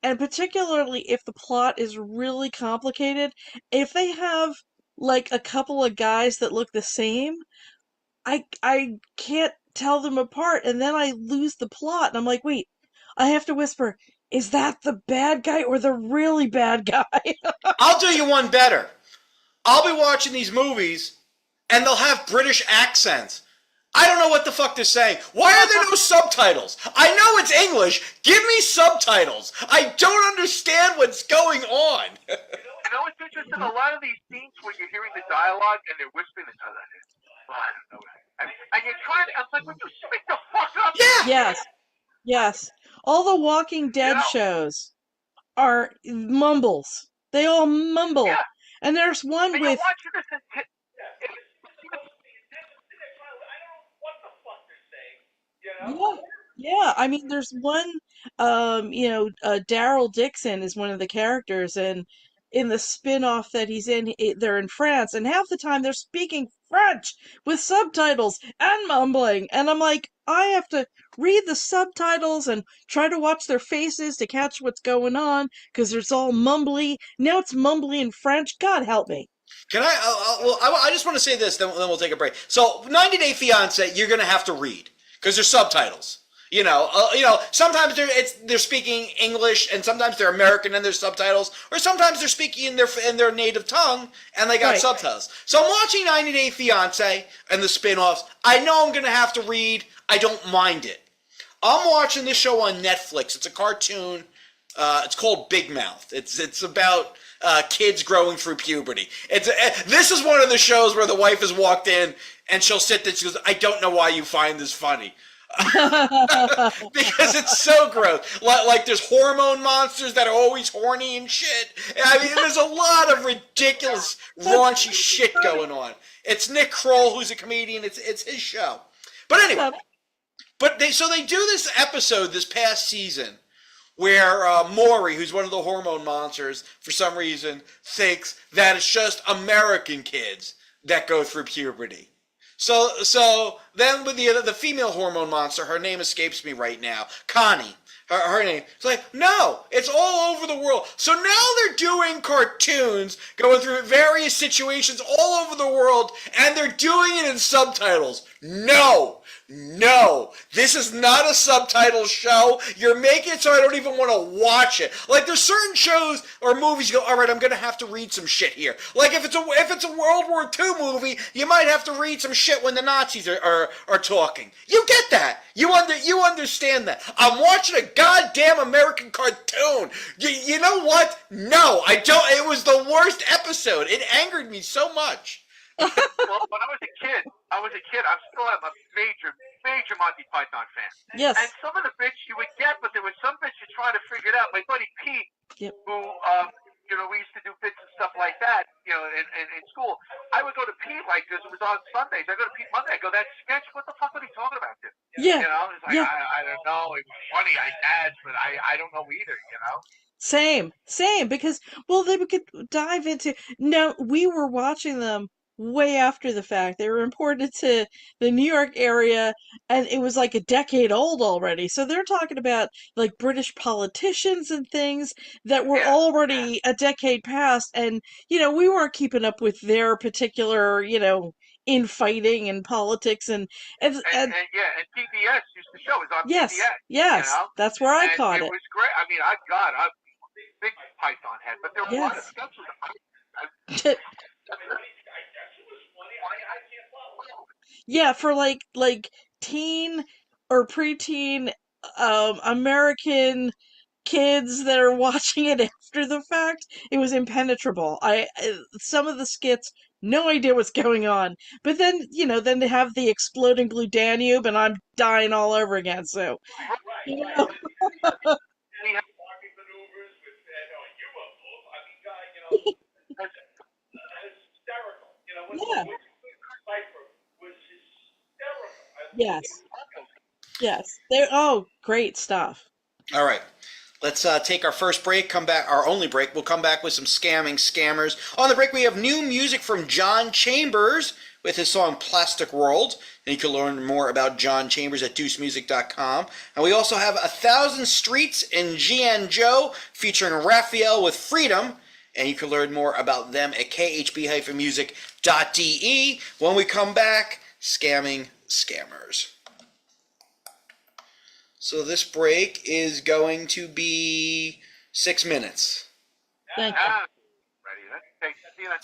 and particularly if the plot is really complicated, if they have like a couple of guys that look the same, I can't tell them apart, and then I lose the plot, and I'm like, wait, I have to whisper, is that the bad guy or the really bad guy? I'll do you one better. I'll be watching these movies, and they'll have British accents. I don't know what the fuck they're saying. Why are there no subtitles? I know it's English. Give me subtitles. I don't understand what's going on. It's interesting. A lot of these scenes where you're hearing the dialogue and they're whispering each other. Well, I don't know. And you're trying to. I was like, would you speak the fuck up? Yeah. Yes. All the Walking Dead shows are mumbles. They all mumble. Yeah. And there's one and with. You're watching this and Yeah, I mean, there's one, Daryl Dixon is one of the characters, and in the spin-off that he's in, they're in France, and half the time they're speaking French with subtitles and mumbling, and I'm like, I have to read the subtitles and try to watch their faces to catch what's going on, because it's all mumbly. Now it's mumbly in French. God help me. Can I? I just want to say this, then we'll take a break. So, 90 Day Fiance, you're going to have to read because there's subtitles. Sometimes they're speaking English, and sometimes they're American and there's subtitles, or sometimes they're speaking in their native tongue and they got Right. subtitles. So I'm watching 90 Day Fiance and the spin-offs. I know I'm going to have to read. I don't mind it. I'm watching this show on Netflix. It's a cartoon. It's called Big Mouth. It's about kids growing through puberty. This is one of the shows where the wife has walked in and she'll sit there. She goes, "I don't know why you find this funny." Because it's so gross. Like there's hormone monsters that are always horny and shit. I mean, there's a lot of ridiculous, raunchy shit going on. It's Nick Kroll, who's a comedian. It's his show. But anyway, they do this episode this past season where Maury, who's one of the hormone monsters, for some reason thinks that it's just American kids that go through puberty. So then with the female hormone monster, her name escapes me right now, Connie. Her name. It's like, no, it's all over the world. So now they're doing cartoons, going through various situations all over the world, and they're doing it in subtitles. No, this is not a subtitle show. You're making it so I don't even want to watch it. Like there's certain shows or movies you go, all right, I'm gonna have to read some shit here. Like if it's a World War II movie, you might have to read some shit when the Nazis are talking. You get that? You understand that? I'm watching a goddamn American cartoon. You know what? No, I don't. It was the worst episode. It angered me so much. Well, when I was a kid, I'm still a major Monty Python fan. Yes. And some of the bits you would get, but there was some bits you try to figure it out. My buddy Pete, Yep. who, we used to do bits and stuff like that, in school. I would go to Pete, like, because it was on Sundays. I go to Pete Monday. I go, that sketch, what the fuck are they talking about this? Yeah. It's like, Yeah. I don't know. It was funny, I guess, but I don't know either. Same, because well, they could dive into. Now we were watching them way after the fact. They were imported to the New York area, and it was like a decade old already. So they're talking about like British politicians and things that were Yeah, already a decade past, and we weren't keeping up with their particular infighting and politics and, and And PBS used to show. It was on yes, PBS. yes, that's where I And caught it it. was great. I mean, I'm a big Python head, but there were a lot of Yes. sketches. Yeah, for like teen or preteen American kids that are watching it after the fact, it was impenetrable. Some of the skits, no idea what's going on. But then, then they have the exploding blue Danube and I'm dying all over again. So, you know, We had Parking maneuvers with UFOs. I mean, God, hysterical. yeah. What Cypher was hysterical. Yes. Yes. They're great stuff. All right. Let's take our first break, come back, our only break. We'll come back with some scammers. On the break, we have new music from John Chambers with his song Plastic World. And you can learn more about John Chambers at deucemusic.com. And we also have 1,000 Streets in GN Joe featuring Raphael with Freedom. And you can learn more about them at khb-music.de. When we come back, scamming scammers. So this break is going to be 6 minutes. Thank you. ready. Okay, see you then.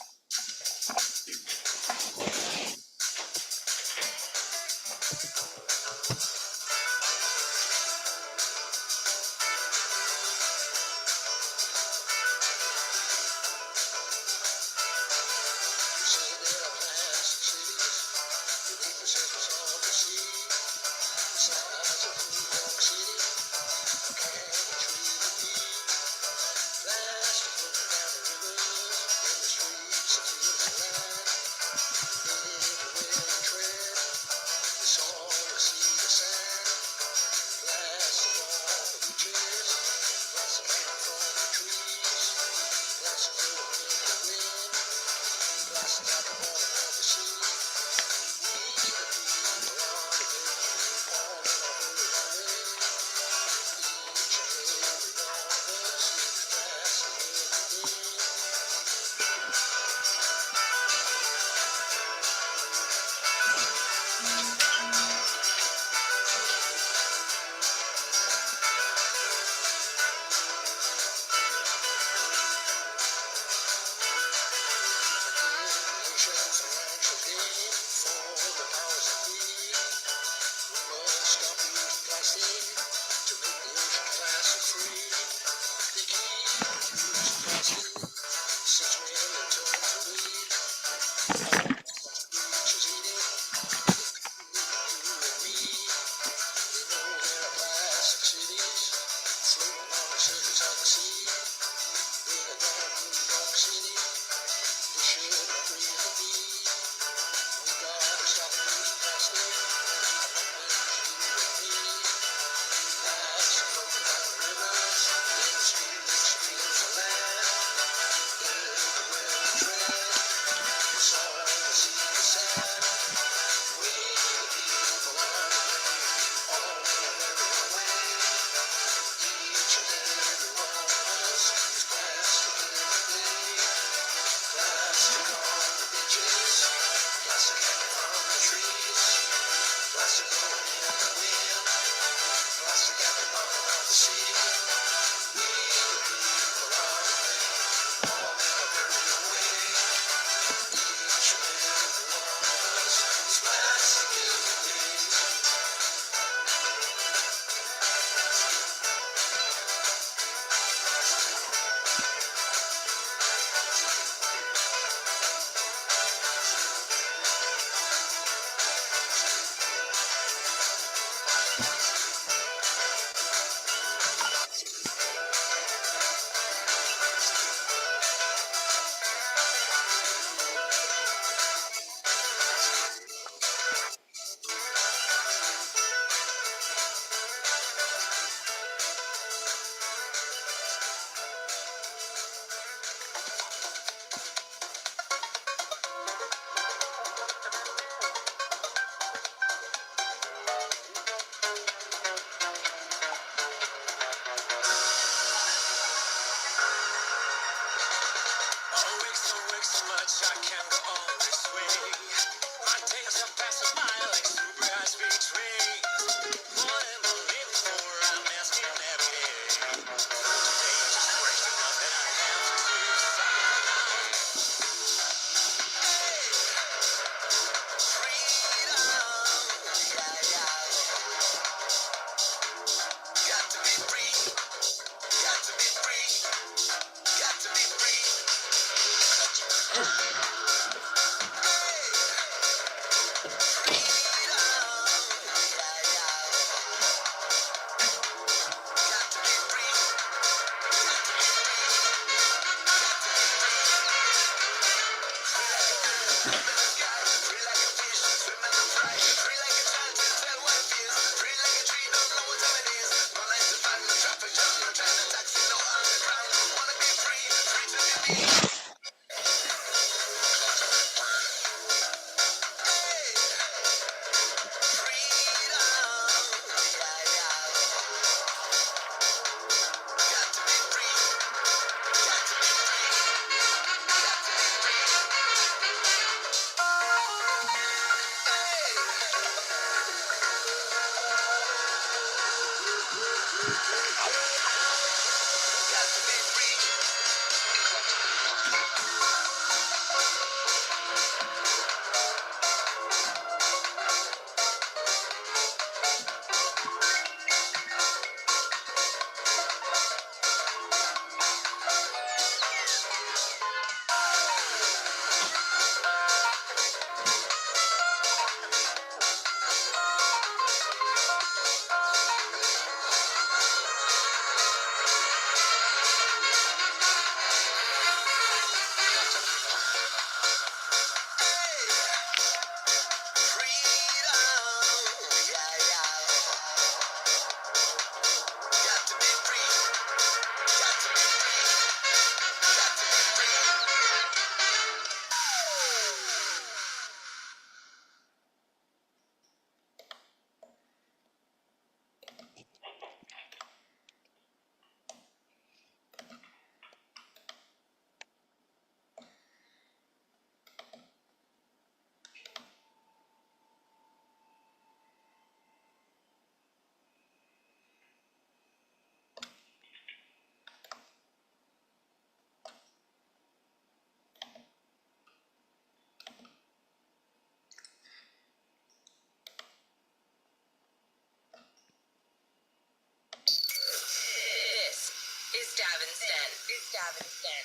This is Davin's Den. Is Davin's Den.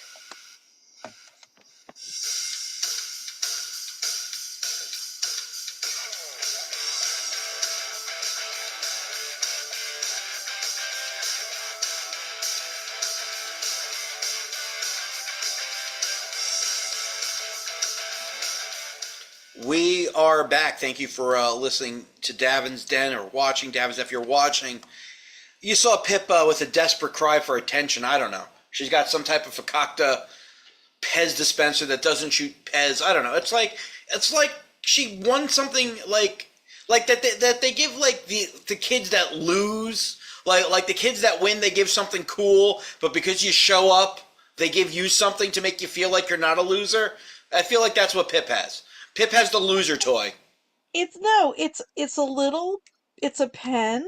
We are back. Thank you for listening to Davin's Den or watching Davin's. If you're watching, you saw Pip with a desperate cry for attention. I don't know. She's got some type of fakakta Pez dispenser that doesn't shoot Pez. I don't know. It's like she won something like that they give like the kids that lose, like the kids that win, they give something cool, but because you show up, they give you something to make you feel like you're not a loser. I feel like that's what Pip has. Pip has the loser toy. It's a pen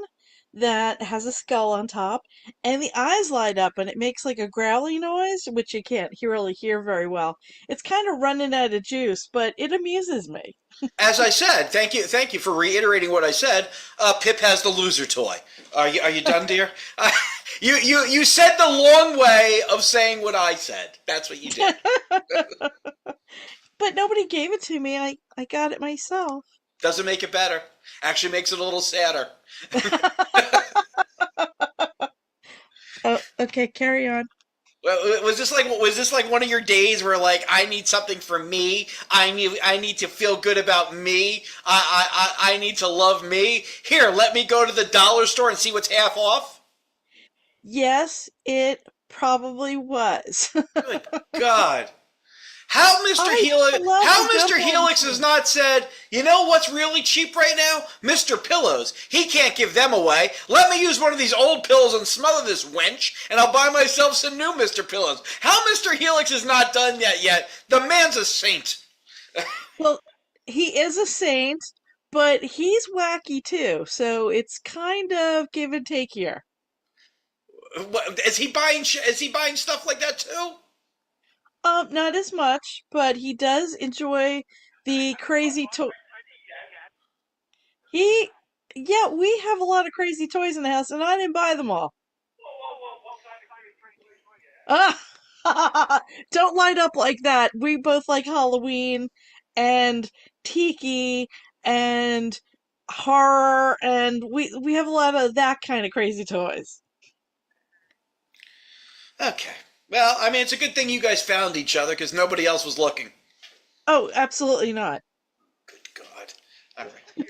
that has a skull on top, and the eyes light up, and it makes like a growly noise, which you can't really hear very well. It's kind of running out of juice, but it amuses me. As I said, thank you for reiterating what I said. Pip has the loser toy. Are you done, dear? You said the long way of saying what I said. That's what you did. But nobody gave it to me. I got it myself. Doesn't make it better. Actually makes it a little sadder. Oh, okay, carry on. Was this like one of your days where like I need something for me? I need to feel good about me. I need to love me. Here, let me go to the dollar store and see what's half off. Yes, it probably was. Good God. How Mr. I Helix love how a Mr. double Helix has not said, you know what's really cheap right now? Mr. Pillows. He can't give them away. Let me use one of these old pills and smother this wench, and I'll buy myself some new Mr. Pillows. How Mr. Helix has not done that yet? The man's a saint. Well, he is a saint, but he's wacky too, so it's kind of give and take here. Is he buying stuff like that too? Not as much, but he does enjoy the crazy He, yeah, we have a lot of crazy toys in the house, and I didn't buy them all. Ah, don't light up like that. We both like Halloween and Tiki and horror, and we have a lot of that kind of crazy toys. Okay. Well, I mean, it's a good thing you guys found each other because nobody else was looking. Oh, absolutely not. Good God. All right.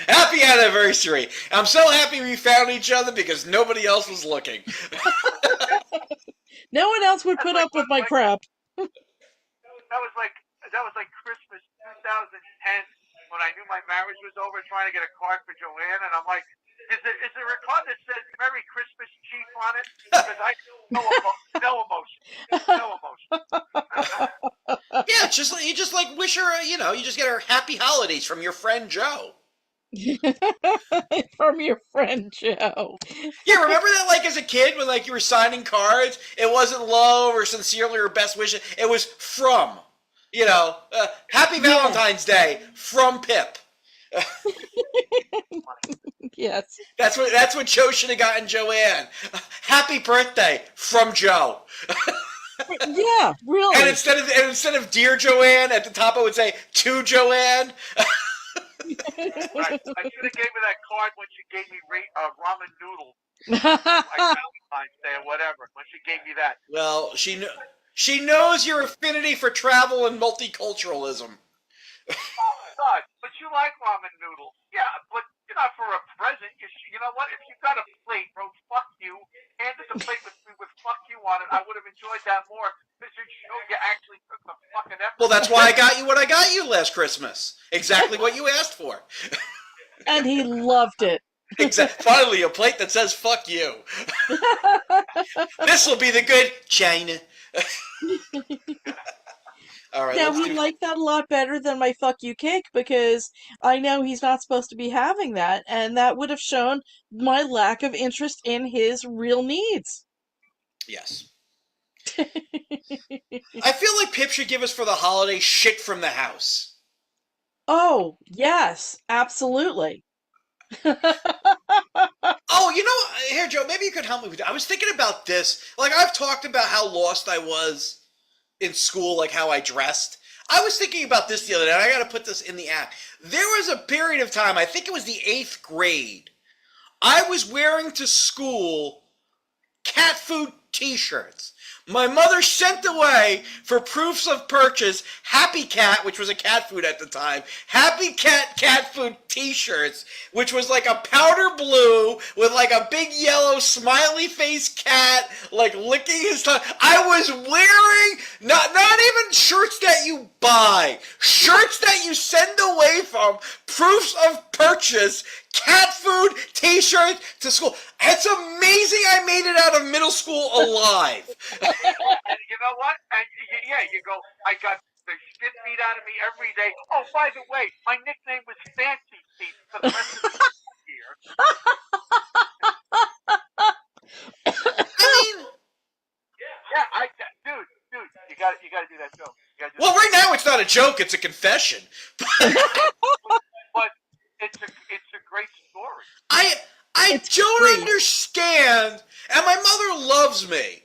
Happy anniversary. I'm so happy we found each other because nobody else was looking. No one else would put up with my crap. That was like Christmas 2010 when I knew my marriage was over, trying to get a card for Joanne, and I'm like, is there a card that says "Merry Christmas, Chief" on it? Because I no emotion. Yeah, you just like wish her, you just get her happy holidays from your friend Joe. From your friend Joe. Yeah, remember that, like, as a kid when, like, you were signing cards, it wasn't love or sincerely or best wishes, it was from, Happy Valentine's Day from Pip. Yes. That's what Joe should have gotten Joanne. Happy birthday from Joe. Yeah, really. And instead of dear Joanne, at the top it would say to Joanne. Right. I should have gave her that card when she gave me ramen noodles, like Valentine's Day or whatever. When she gave me that. Well, she knows your affinity for travel and multiculturalism. Oh God! But you like ramen noodles, yeah? But you're not for a present. You know what? If you got a plate, wrote "fuck you," handed the plate with "fuck you" on it, I would have enjoyed that more. Because you actually took the fucking effort. Well, that's why I got you what I got you last Christmas. Exactly what you asked for. And he loved it. Finally, a plate that says "fuck you." This will be the good China. All right. Now, he liked that a lot better than my "fuck you" cake because I know he's not supposed to be having that, and that would have shown my lack of interest in his real needs. Yes. I feel like Pip should give us for the holiday shit from the house. Oh, yes, absolutely. Oh, here, Joe, maybe you could help me with that. I was thinking about this. Like, I've talked about how lost I was in school, like how I dressed. I was thinking about this the other day, and I got to put this in the act. There was a period of time, I think it was the 8th grade, I was wearing to school cat food t-shirts. My mother sent away for proofs of purchase Happy Cat, which was a cat food at the time, Happy Cat food t-shirts, which was like a powder blue with like a big yellow smiley face cat, like licking his tongue. I was wearing not even shirts that you buy, shirts that you send away from proofs of purchase, cat food t-shirts to school. It's amazing I made it out of middle school alive. And you know what? And you go, I got the shit beat out of me every day. Oh, by the way, my nickname was Fancy Feet for the rest of the year. I mean, dude, you got to do that joke. Well, right now it's not a joke; it's a confession. But it's a great story. I don't understand, and my mother loves me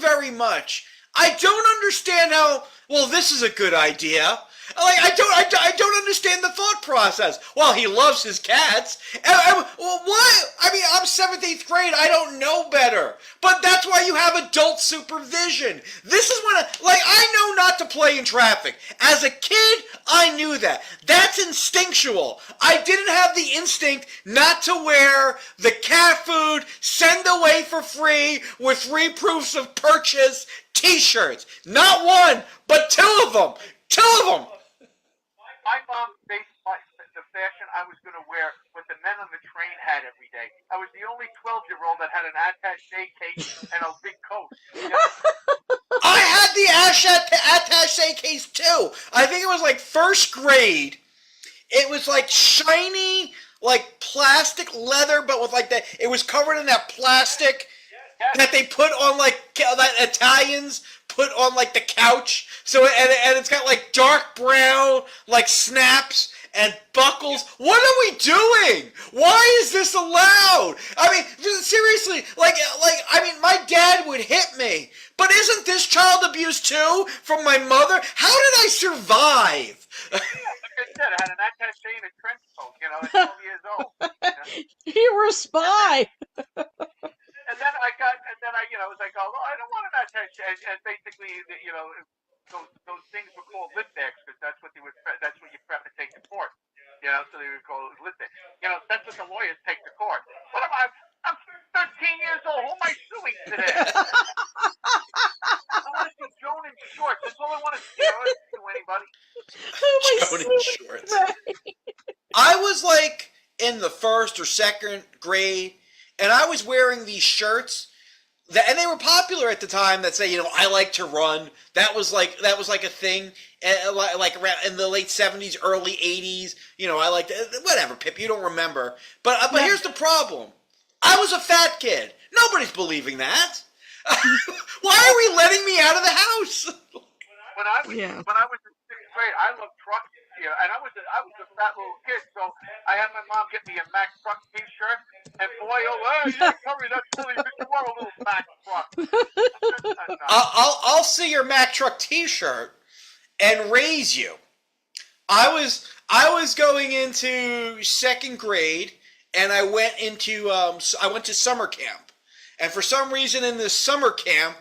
very much. I don't understand how. Well, this is a good idea. Like, I don't understand the thought process. Well, he loves his cats. Well, what? I mean, I'm 7th, 8th grade. I don't know better. But that's why you have adult supervision. This is when, I know not to play in traffic. As a kid, I knew that. That's instinctual. I didn't have the instinct not to wear the cat food, send away for free with 3 proofs of purchase t-shirts. Not one, but 2 of them. 2 of them. My mom based the fashion I was going to wear what the men on the train had every day. I was the only 12-year-old that had an attaché case and a big coat. I had the attaché case too. I think it was like 1st grade. It was like shiny, like plastic leather, but with like that. It was covered in that plastic that they put on that Italians put on like the couch. So and it's got like dark brown like snaps, and buckles. What are we doing? Why is this allowed? I mean, seriously, I mean, my dad would hit me, but isn't this child abuse too from my mother? How did I survive? Like I said, I had an attaché in a trench coat, at 12 years old. You were a spy. And then I was like, oh, well, I don't want an attaché. And basically, those things were called lit bags because that's what you prep and take to court. So they would call it lit bags. That's what the lawyers take to court. What am I? I'm 13 years old. Who am I suing today? I want to see Joan in shorts. That's all I want to see. I don't want to sue anybody. Joan in shorts. I was like in the first or second grade, and I was wearing these shirts and they were popular at the time that say, I like to run. That was like a thing, like around in the late 70s, early 80s. I liked whatever, Pip. You don't remember, but here's the problem. I was a fat kid. Nobody's believing that. Why are we letting me out of the house? When I was in 6th grade, I loved trucks. And I was a fat little kid, so I had my mom get me a Mack Truck T-shirt, and boy, Curry, that's really you are a little Mack Truck. I'll see your Mack Truck T-shirt and raise you. I was going into 2nd grade, and I went to summer camp, and for some reason in this summer camp,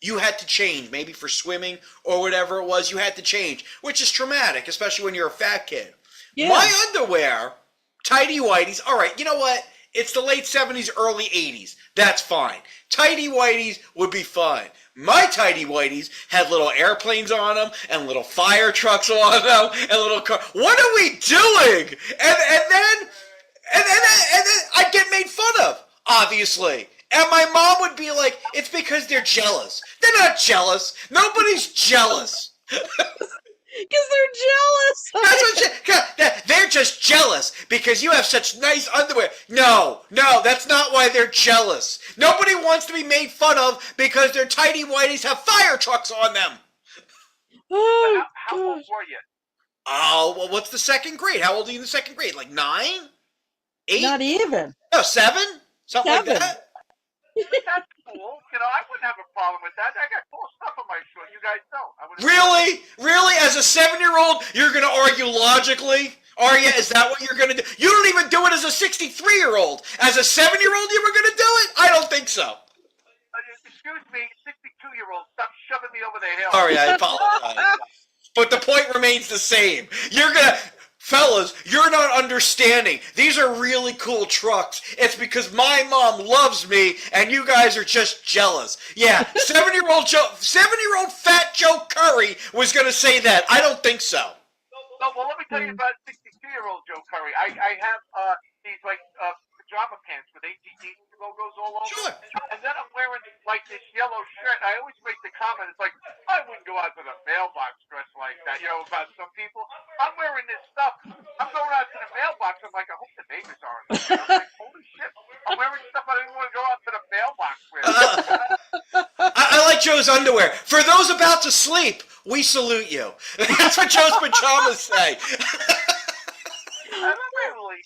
you had to change, maybe for swimming or whatever it was, you had to change, which is traumatic, especially when you're a fat kid. Yeah. My underwear, tighty whities, all right, you know what? It's the late 70s, early 80s. That's fine. Tighty whities would be fine. My tighty whities had little airplanes on them and little fire trucks on them and little car. What are we doing? And then I'd get made fun of, obviously. And my mom would be like, it's because they're jealous. They're not jealous. Nobody's jealous. Because they're jealous. They're just jealous because you have such nice underwear. No, that's not why they're jealous. Nobody wants to be made fun of because their tighty whities have fire trucks on them. Oh, how old were you? Oh, well, what's the 2nd grade? How old are you in the 2nd grade? Like 9? 8? Not even. No, 7? Something 7. like that? That's cool. I wouldn't have a problem with that. I got cool stuff on my shirt. You guys don't. Really? Really? As a 7-year-old, you're going to argue logically? Are you? Is that what you're going to do? You don't even do it as a 63-year-old. As a 7-year-old, you were going to do it? I don't think so. Excuse me, 62-year-old. Stop shoving me over the hill. Sorry, I apologize. But the point remains the same. You're going to... Fellas, you're not understanding. These are really cool trucks. It's because my mom loves me and you guys are just jealous. Yeah, 7-year-old fat Joe Curry was going to say that. I don't think so. No, well, let me tell you about 62-year-old Joe Curry. I have these pajama pants with ATT logos all over. Sure. And then I'm wearing this yellow shirt. I always make the comment, it's like, I wouldn't go out to the mailbox dressed like that, about some people. I'm wearing this stuff. I'm going out to the mailbox. I'm like, I hope the neighbors aren't there. I'm like, holy shit. I'm wearing stuff I didn't want to go out to the mailbox with. I like Joe's underwear. For those about to sleep, we salute you. That's what Joe's pajamas say. I'm really...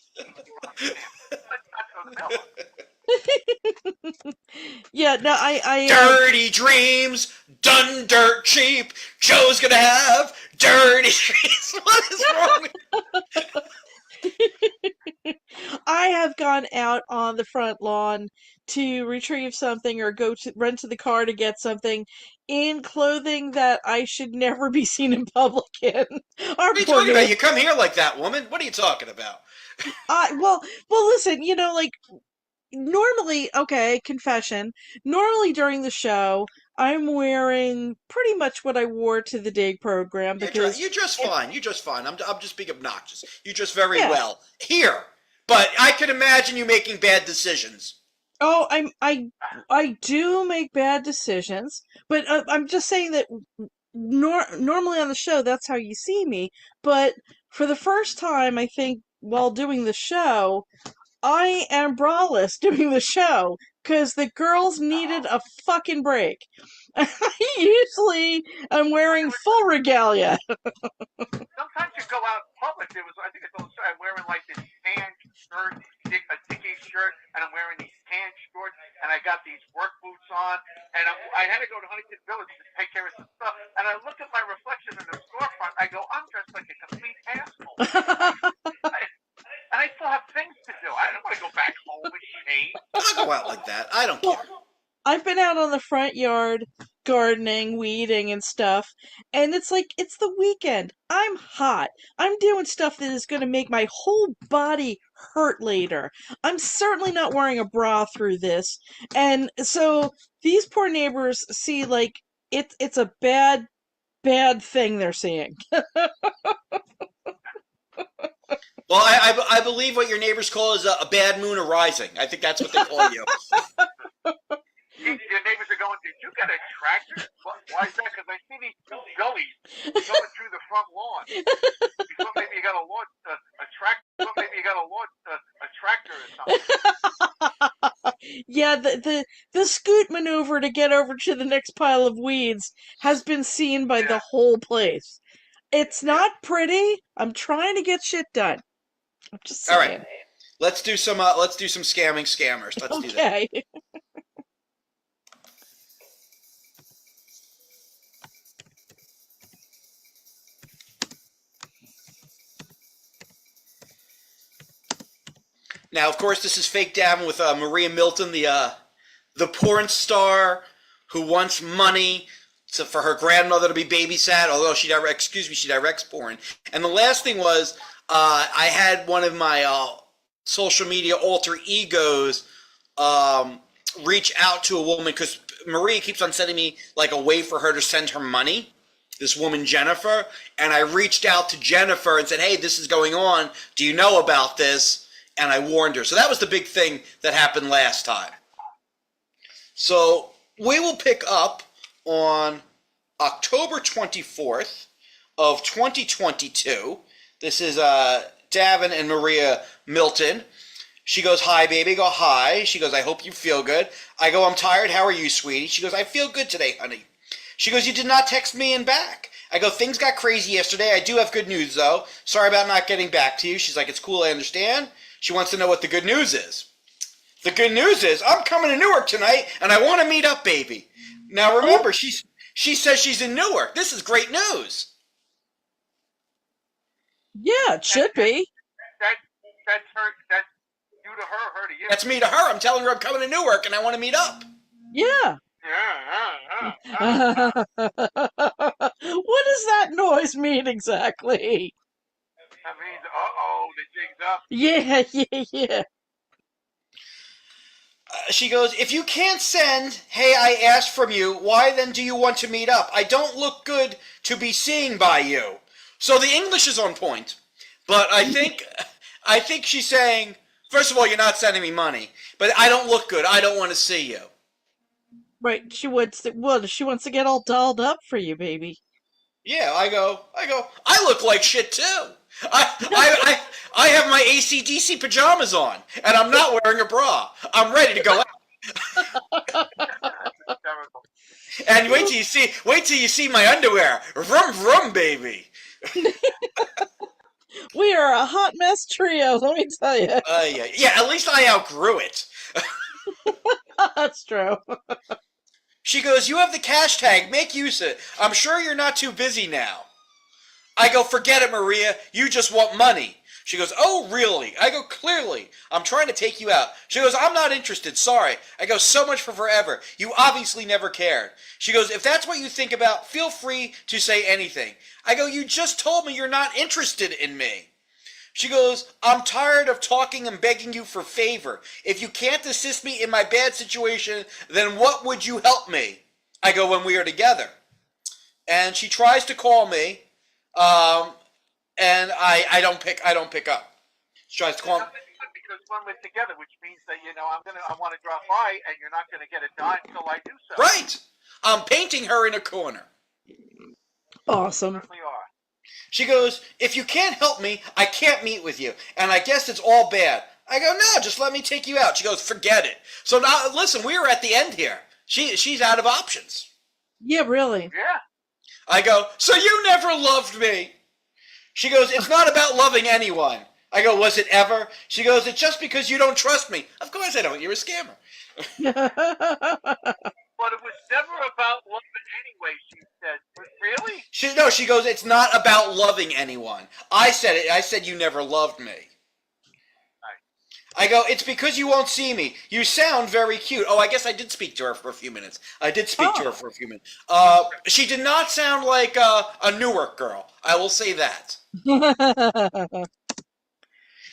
Yeah, no, I dirty dreams, done dirt cheap. Joe's gonna have dirty dreams. What is wrong with I have gone out on the front lawn to retrieve something or run to the car to get something in clothing that I should never be seen in public in. What are you talking about? You come here like that, woman. What are you talking about? Well, listen, normally, okay, confession, normally during the show, I'm wearing pretty much what I wore to the dig program because... You're just fine. You're just fine. I'm just being obnoxious. You just very well. Here. But I can imagine you making bad decisions. Oh, I do make bad decisions, but I'm just saying that normally on the show, that's how you see me, but for the first time, I think, while doing the show, I am braless doing the show because the girls needed a fucking break. I usually am wearing full regalia. Sometimes to go out in public. I think I'm wearing like this tan shirt, a dicky shirt, and I'm wearing these tan shorts, and I got these work boots on, and I had to go to Huntington Village to take care of some stuff, and I looked at my reflection in the storefront. I go, I'm dressed like a complete asshole. And I still have things to do. I don't want to go back home and change. I'll go out like that. I don't care. I've been out on the front yard gardening, weeding, and stuff, and it's like it's the weekend. I'm hot. I'm doing stuff that is going to make my whole body hurt later. I'm certainly not wearing a bra through this, and so these poor neighbors see like it's a bad thing they're seeing. Well, I believe what your neighbors call is a bad moon arising. I think that's what they call you. Your neighbors are going, did you get a tractor? Why is that? Because I see these two gullies going through the front lawn. You thought maybe you got a tractor. Maybe you got a tractor or something. Yeah, the scoot maneuver to get over to the next pile of weeds has been seen by the whole place. It's not pretty. I'm trying to get shit done. I'm just saying. All right, let's do some scamming scammers. Let's do that. Okay. Now, of course, this is Fake Davin with Maria Milton, the porn star who wants money for her grandmother to be babysat, although she directs porn. And the last thing was, I had one of my social media alter egos reach out to a woman, because Maria keeps on sending me like a way for her to send her money, this woman Jennifer, and I reached out to Jennifer and said, hey, this is going on. Do you know about this? And I warned her. So that was the big thing that happened last time. So we will pick up on October 24th of 2022. This is Davin and Maria Milton. She goes, hi, baby. I go, hi. She goes, I hope you feel good. I go, I'm tired. How are you, sweetie? She goes, I feel good today, honey. She goes, you did not text me and back. I go, things got crazy yesterday. I do have good news, though. Sorry about not getting back to you. She's like, it's cool. I understand. She wants to know what the good news is. The good news is I'm coming to Newark tonight, and I want to meet up, baby. Now, remember, she says she's in Newark. This is great news. Yeah, it should be. That's her. That's you to her, her to you. That's me to her. I'm telling her I'm coming to Newark, and I want to meet up. Yeah. What does that noise mean exactly? That means, the jig's up. Yeah. She goes, if you can't send, hey, I asked from you, why then do you want to meet up? I don't look good to be seen by you. So the English is on point. But I think she's saying, first of all, you're not sending me money. But I don't look good. I don't want to see you. Right. She wants to get all dolled up for you, baby. Yeah, I go, I look like shit too. I have my AC/DC pajamas on, and I'm not wearing a bra. I'm ready to go out. And wait till you see my underwear. Vroom vroom, baby. We are a hot mess trio, let me tell you. Yeah. At least I outgrew it. That's true. She goes, you have the cash tag. Make use of it. I'm sure you're not too busy now. I go, forget it, Maria. You just want money. She goes, oh, really? I go, clearly. I'm trying to take you out. She goes, I'm not interested. Sorry. I go, so much for forever. You obviously never cared. She goes, if that's what you think about, feel free to say anything. I go, you just told me you're not interested in me. She goes, I'm tired of talking and begging you for favor. If you can't assist me in my bad situation, then what would you help me? I go, when we are together. And she tries to call me. And I don't pick up. She tries to call me. Because when we're together, which means that I want to drop by, and you're not going to get a dime until I do so. Right. I'm painting her in a corner. Awesome. You certainly are. She goes, if you can't help me, I can't meet with you, and I guess it's all bad. I go, no, just let me take you out. She goes, forget it. So now, listen, we are at the end here. She's out of options. Yeah, really. Yeah. I go, so you never loved me. She goes, it's not about loving anyone. I go, was it ever? She goes, it's just because you don't trust me. Of course I don't. You're a scammer. But it was never about love anyway, she said. Really? She goes, it's not about loving anyone. I said it. I said you never loved me. I go, it's because you won't see me. You sound very cute. Oh, I guess I did speak to her for a few minutes. I did speak to her for a few minutes. She did not sound like a Newark girl. I will say that.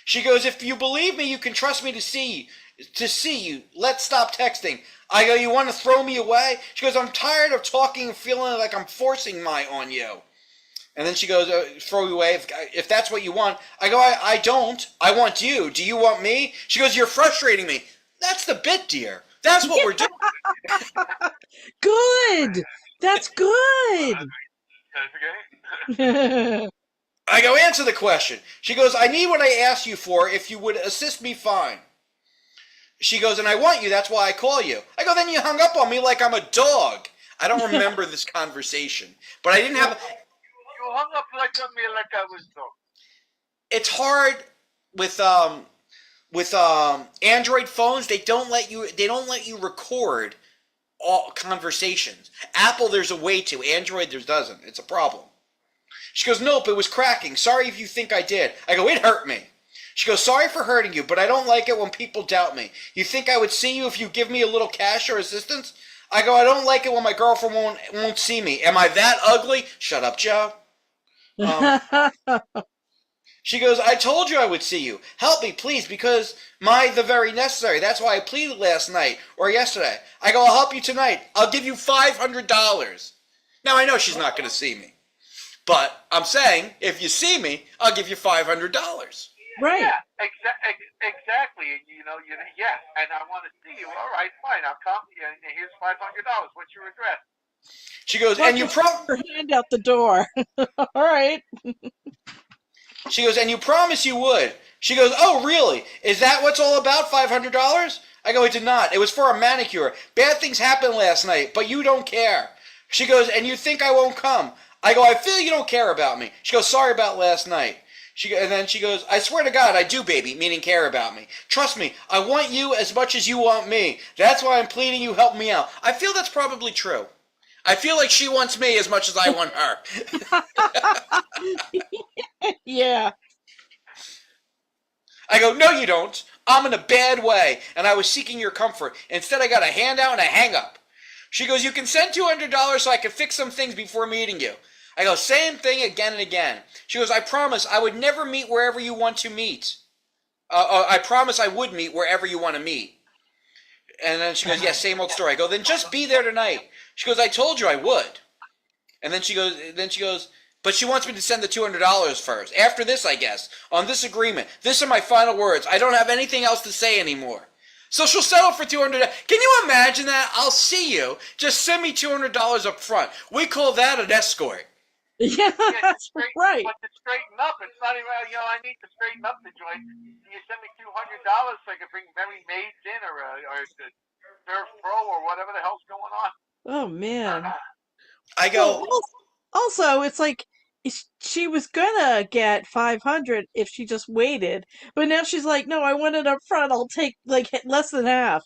She goes, if you believe me, you can trust me to see you. Let's stop texting. I go, you want to throw me away? She goes, I'm tired of talking and feeling like I'm forcing my on you. And then she goes, throw you away if that's what you want. I go, I don't. I want you. Do you want me? She goes, you're frustrating me. That's the bit, dear. That's what we're doing. Good. That's good. Okay. I go, answer the question. She goes, I need what I asked you for. If you would assist me, fine. She goes, and I want you. That's why I call you. I go, then you hung up on me like I'm a dog. I don't remember this conversation. But I didn't have... You hung up on me like I was dog. It's hard with Android phones. They don't let you record all conversations. Apple, there's a way to. Android, there doesn't. It's a problem. She goes, nope, it was cracking. Sorry if you think I did. I go, it hurt me. She goes, sorry for hurting you, but I don't like it when people doubt me. You think I would see you if you give me a little cash or assistance? I go, I don't like it when my girlfriend won't see me. Am I that ugly? Shut up, Joe. She goes, I told you I would see you. Help me, please, because the very necessary. That's why I pleaded last night or yesterday. I go, I'll help you tonight. I'll give you $500. Now, I know she's not going to see me. But I'm saying, if you see me, I'll give you $500. Right. Yeah, exactly. Yeah, and I want to see you. All right, fine. I'll come. Here's $500. What's your address? She goes, and you your hand out the door. All right. She goes, and you promised you would. She goes, oh, really? Is that what's all about, $500? I go, it did not. It was for a manicure. Bad things happened last night, but you don't care. She goes, and you think I won't come. I go, I feel you don't care about me. She goes, sorry about last night. And then she goes, I swear to God, I do, baby, meaning care about me. Trust me, I want you as much as you want me. That's why I'm pleading you help me out. I feel that's probably true. I feel like she wants me as much as I want her. Yeah. I go, no, you don't. I'm in a bad way, and I was seeking your comfort. Instead, I got a handout and a hang-up. She goes, you can send $200 so I can fix some things before meeting you. I go, same thing again and again. She goes, I promise I would never meet wherever you want to meet. I promise I would meet wherever you want to meet. And then she goes, yeah, same old story. I go, then just be there tonight. She goes, I told you I would. And then she goes, but she wants me to send the $200 first. After this, I guess, on this agreement. These are my final words. I don't have anything else to say anymore. So she'll settle for $200. Can you imagine that? I'll see you. Just send me $200 up front. We call that an escort. Yeah, that's right. But to straighten up, it's not even, I need to straighten up the joint. You send me $200 so I can bring Mary Maids in or Surf Pro or whatever the hell's going on. Oh, man. I go... Well, also, it's like, she was gonna get 500 if she just waited, but now she's like, no, I want it up front. I'll take, like, less than half.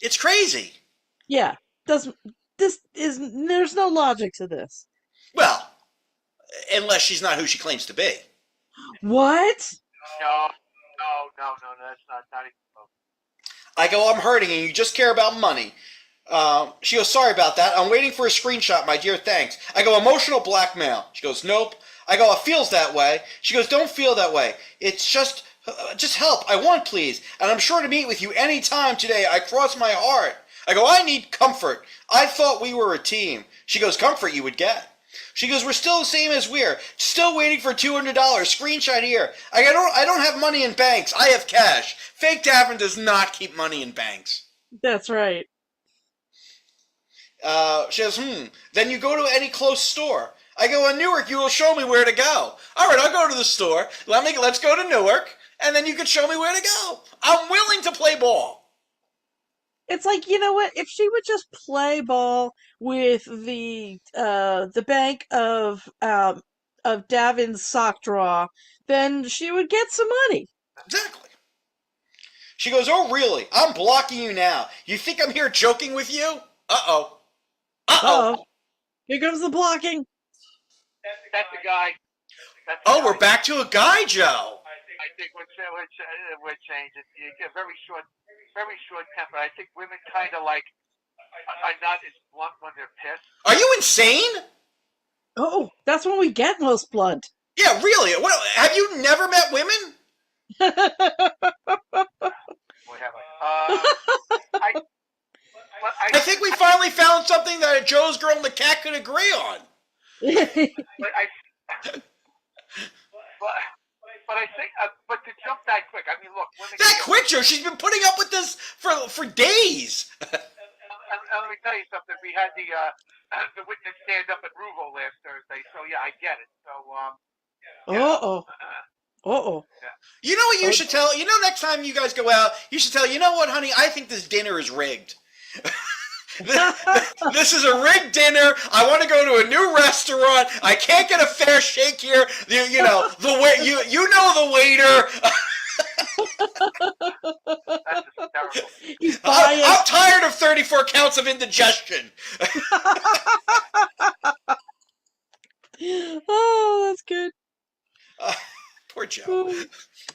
It's crazy. Yeah. There's no logic to this. Well, unless she's not who she claims to be. What? No, that's not even close. I go, I'm hurting and you just care about money. She goes, sorry about that. I'm waiting for a screenshot, my dear, thanks. I go, emotional blackmail. She goes, nope. I go, it feels that way. She goes, don't feel that way. It's just help. I want, please. And I'm sure to meet with you any time today. I cross my heart. I go, I need comfort. I thought we were a team. She goes, comfort you would get. She goes, we're still the same as we're. Still waiting for $200. Screenshot here. I don't have money in banks. I have cash. Fake Davin does not keep money in banks. That's right. She goes, then you go to any close store. I go, in Newark, you will show me where to go. All right, I'll go to the store. Let's go to Newark, and then you can show me where to go. I'm willing to play ball. It's like, you know what? If she would just play ball with the Bank of of Davin's sock drawer, then she would get some money. Exactly. She goes, "Oh, really? I'm blocking you now. You think I'm here joking with you? Uh-oh. Uh-oh. Uh-oh. Here comes the blocking. That's the guy. That's the Oh, guy. we're back to a guy, Joe. I think we're changing. You get very short temper. I think women kind of like are not as blunt when they're pissed. Are you insane? Oh, that's when we get most blunt. Yeah, really. What, have you never met women? What have I? I think we finally found something that Joe's girl and the cat could agree on. But I think, but to jump that quick, I mean, look. That quick, Joe. She's been putting up with this for days. And let me tell you something. We had the witness stand up at Ruvo last Thursday, so yeah, I get it. So Uh-oh. Uh-oh. You know what you should tell? You know, next time you guys go out, you should tell, you know what, honey? I think this dinner is rigged. This is a rigged dinner. I want to go to a new restaurant. I can't get a fair shake here. You know the waiter. that's just terrible. He's I'm biased. tired of 34 counts of indigestion. Oh, that's good. Poor Joe.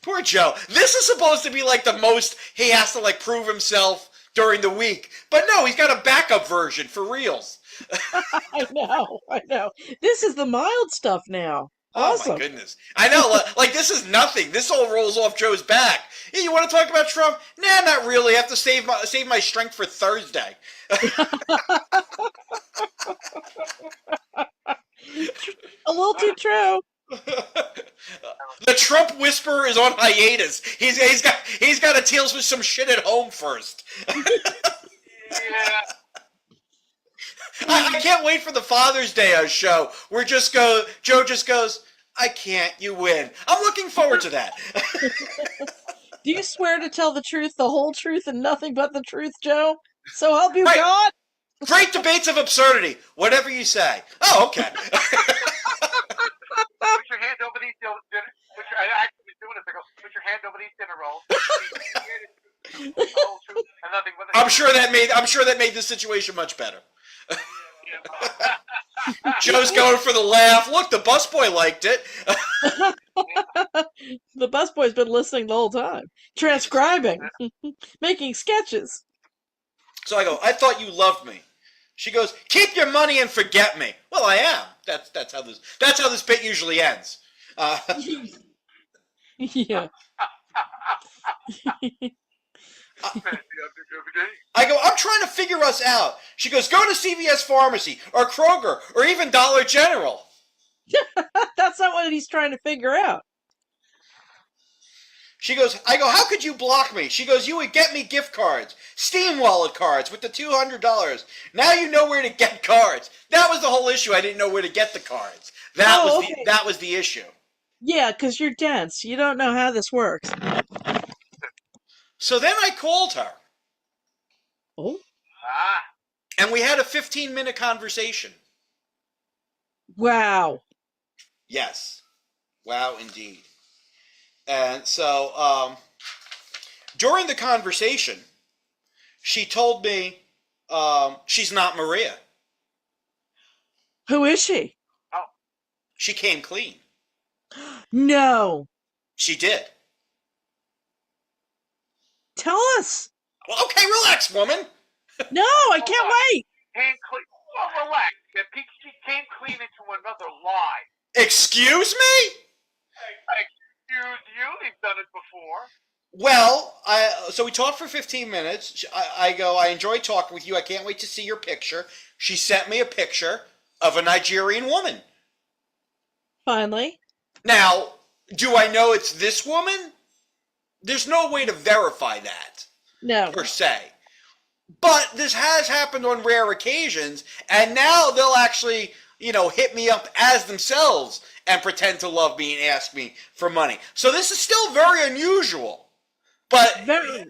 Poor Joe. This is supposed to be like the most he has to like prove himself during the week. But no, he's got a backup version for reals. I know. This is the mild stuff now. Awesome. Oh my goodness. I know, like this is nothing. This all rolls off Joe's back. Hey, you want to talk about Trump? Nah, not really. I have to save my strength for Thursday. A little too true. The Trump whisperer is on hiatus. He's got to deal with some shit at home first. Yeah. I can't wait for the Father's Day show where Joe just goes, "I can't, you win." I'm looking forward to that. Do you swear to tell the truth, the whole truth, and nothing but the truth, Joe? So help you Right. God? Great debates of absurdity. Whatever you say. Oh, okay. Put your hand over these dinner. I actually was doing this. I go, put your hand over these dinner rolls. And nothing but I'm sure that made the situation much better. Joe's going for the laugh. Look, the busboy liked it. The busboy's been listening the whole time, transcribing, making sketches. So I go, "I thought you loved me." She goes, "Keep your money and forget me." Well, I am. That's how this bit usually ends. Yeah. I go, "I'm trying to figure us out." She goes, "Go to CVS Pharmacy or Kroger or even Dollar General." That's not what he's trying to figure out. I go, "How could you block me?" She goes, "You would get me gift cards, Steam Wallet cards with the $200. Now you know where to get cards." That was the whole issue. I didn't know where to get the cards. That was the issue. Yeah, because you're dense. You don't know how this works. So then I called her. Oh? And we had a 15-minute conversation. Wow. Yes. Wow, indeed. And so, during the conversation, she told me she's not Maria. Who is she? She came clean. No. She did. Tell us. Well, okay, relax, woman. No, I can't wait. Came clean. Well, relax. She came clean into another lie. Excuse me? Excuse you. You've done it before. Well, so we talked for 15 minutes. I go, "I enjoy talking with you. I can't wait to see your picture." She sent me a picture of a Nigerian woman. Finally. Now, do I know it's this woman? There's no way to verify that, No. per se. But this has happened on rare occasions, and now they'll actually, hit me up as themselves and pretend to love me and ask me for money. So this is still very unusual. But Very.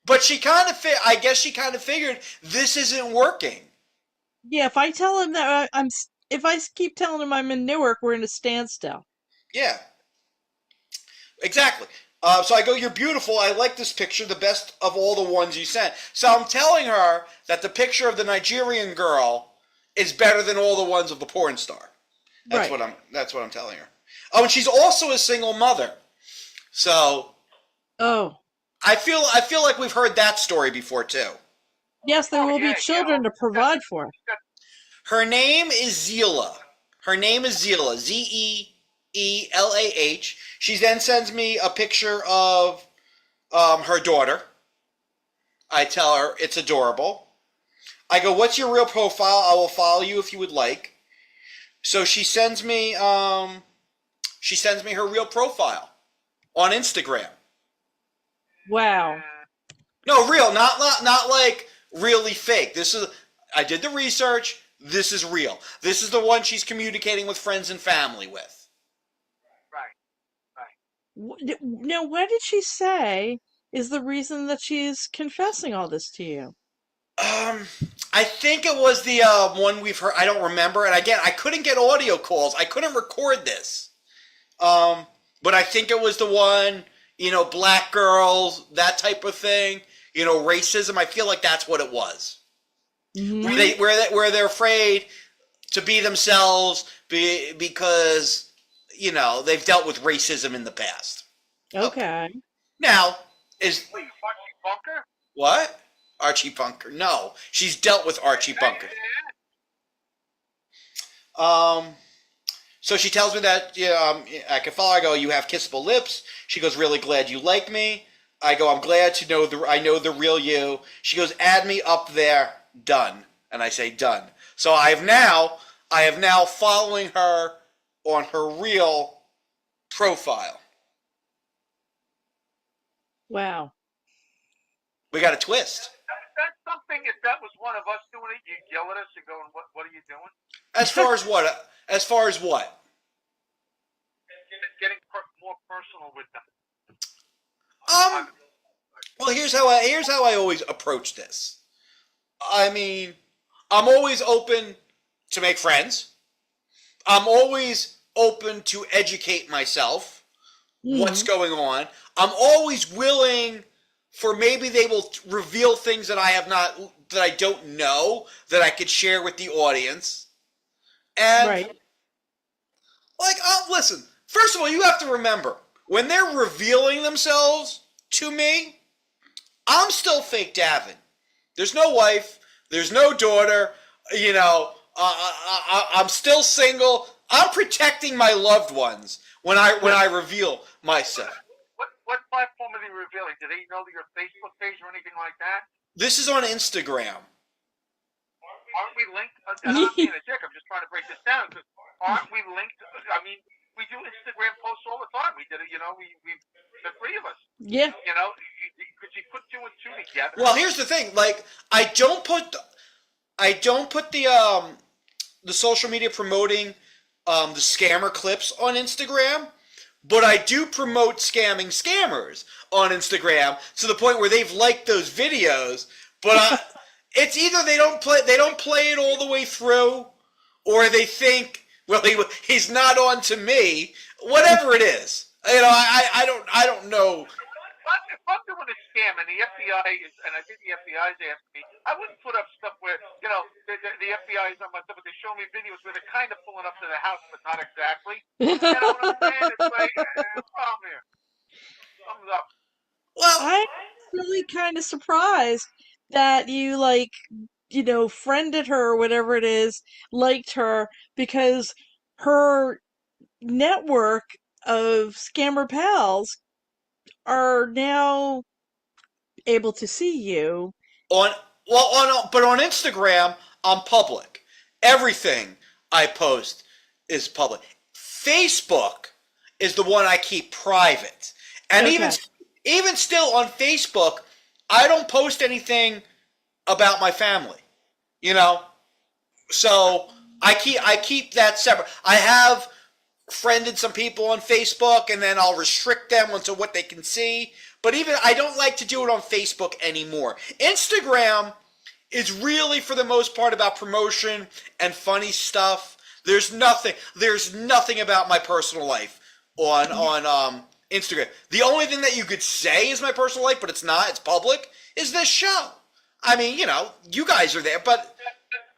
But she kind of I guess she kind of figured this isn't working. Yeah, if I tell him that if I keep telling him I'm in Newark, we're in a standstill. Yeah, exactly. So I go, you're beautiful. I like this picture, the best of all the ones you sent. So I'm telling her that the picture of the Nigerian girl is better than all the ones of the porn star. That's Right. That's what I'm telling her. Oh, and she's also a single mother. So Oh, I feel like we've heard that story before too. yes, there Oh will be yeah, yeah. children to That's, provide for. that's, Her name is Zila. Her name is Zila. Zeelah. She then sends me a picture of her daughter. I tell her it's adorable. I go, "What's your real profile? I will follow you if you would like." So she sends me her real profile on Instagram. Wow. No, real, not like really fake. This is I did the research. This is real. This is the one she's communicating with friends and family with. right, right. Now, what did she say is the reason that she's confessing all this to you? Um, I think it was the one we've heard. I don't remember. And again, I couldn't get audio calls. I couldn't record this. But I think it was the one, black girls, that type of thing. Racism. I feel like that's what it was. Mm-hmm. Where they're afraid to be themselves because they've dealt with racism in the past. Okay. Now is Wait, Archie Bunker? what Archie Bunker? No, she's dealt with Archie Bunker. So she tells me that I can follow. I go, you have kissable lips. She goes, really glad you like me. I go, I'm glad to know I know the real you. She goes, add me up there. Done. And I say done. So I have now following her on her real profile. Wow. We got a twist. That's something. If that was one of us doing it, you'd yell at us and go, "What are you doing?" As far as what? As far as what? Getting more personal with them. Well, here's how I always approach this. I mean, I'm always open to make friends. I'm always open to educate myself. What's Mm. going on? I'm always willing for maybe they will reveal things that I don't know that I could share with the audience. And Right. listen. First of all, you have to remember when they're revealing themselves to me, I'm still fake Davin. There's no wife. There's no daughter. I'm still single. I'm protecting my loved ones when I reveal myself. What platform are they revealing? Do they know your Facebook page or anything like that? This is on Instagram. Aren't we linked? And I'm not being a dick. I'm just trying to break this down. Because aren't we linked? I mean, we do Instagram posts all the time. We did it. We the three of us. Yeah. Could you put two and two together? Well, here's the thing. Like, I don't put the social media promoting the scammer clips on Instagram, but I do promote scamming scammers on Instagram to the point where they've liked those videos. But it's either they don't play it all the way through, or they think, well, he's not on to me. Whatever it is, I don't know. If I'm doing a scam and the FBI is, and I think the FBI is after me, I wouldn't put up stuff where, the FBI is on my stuff, but they show me videos where they're kind of pulling up to the house, but not exactly. You know what I'm saying? It's like, I'm here. Thumbs up. Well, I'm really kind of surprised that you friended her or whatever it is, liked her because her network of scammer pals are now able to see you. but on Instagram, I'm public. Everything I post is public. Facebook is the one I keep private, and Okay. even still on Facebook, I don't post anything about my family. So I keep that separate. I have friended some people on Facebook, and then I'll restrict them onto what they can see. But even I don't like to do it on Facebook anymore. Instagram is really, for the most part, about promotion and funny stuff There's nothing about my personal life on Instagram. The only thing that you could say is my personal life, but it's not. It's public. Is this show? I mean, you guys are there, but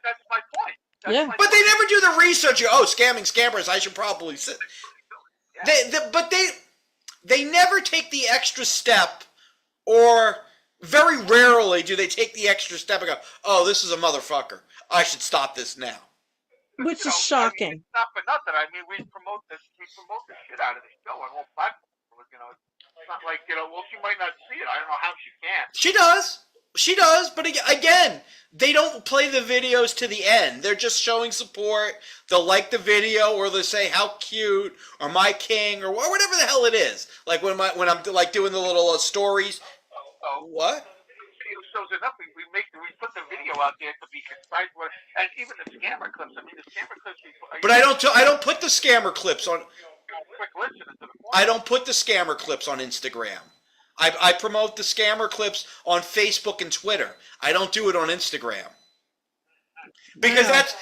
That's my point. Yeah. but they never do the research. Scamming scammers. I should probably sit. But they never take the extra step, or very rarely do they take the extra step and go, "Oh, this is a motherfucker. I should stop this now." Which is I mean, shocking. it's not for nothing. I mean, we promote the shit out of the show on all platforms. It's not like well, she might not see it. I don't know how she can. She does, but again, they don't play the videos to the end. They're just showing support. They'll like the video, or they'll say how cute, or my king, or whatever the hell it is. Like when I'm like doing the little stories. What? Video shows enough. We put the video out there to be concise, and even the scammer clips. I mean, the scammer clips. But I don't put the scammer clips on. Quick listen to the point. I don't put the scammer clips on Instagram. I promote the scammer clips on Facebook and Twitter. I don't do it on Instagram. Because I've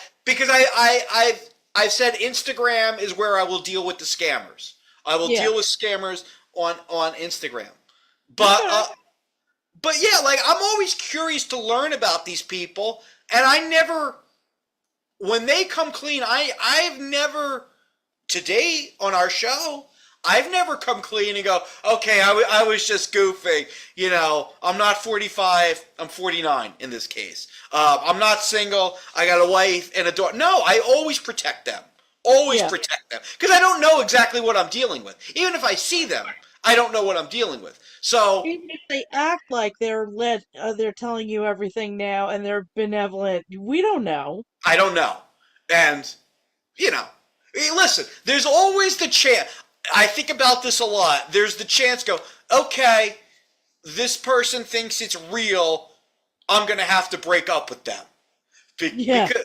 said Instagram is where I will deal with the scammers. I will deal with scammers on Instagram. But yeah, like I'm always curious to learn about these people, and I never, when they come clean, I've never, today on our show, I've never come clean and go, okay, I was just goofing. I'm not 45, I'm 49 in this case. I'm not single, I got a wife and a daughter. No, I always protect them. Protect them. Because I don't know exactly what I'm dealing with. Even if I see them, I don't know what I'm dealing with. So Even if they act like they're telling you everything now and they're benevolent, we don't know. I don't know. And, listen, there's always the chance. I think about this a lot. There's the chance okay, this person thinks it's real. I'm going to have to break up with them. Because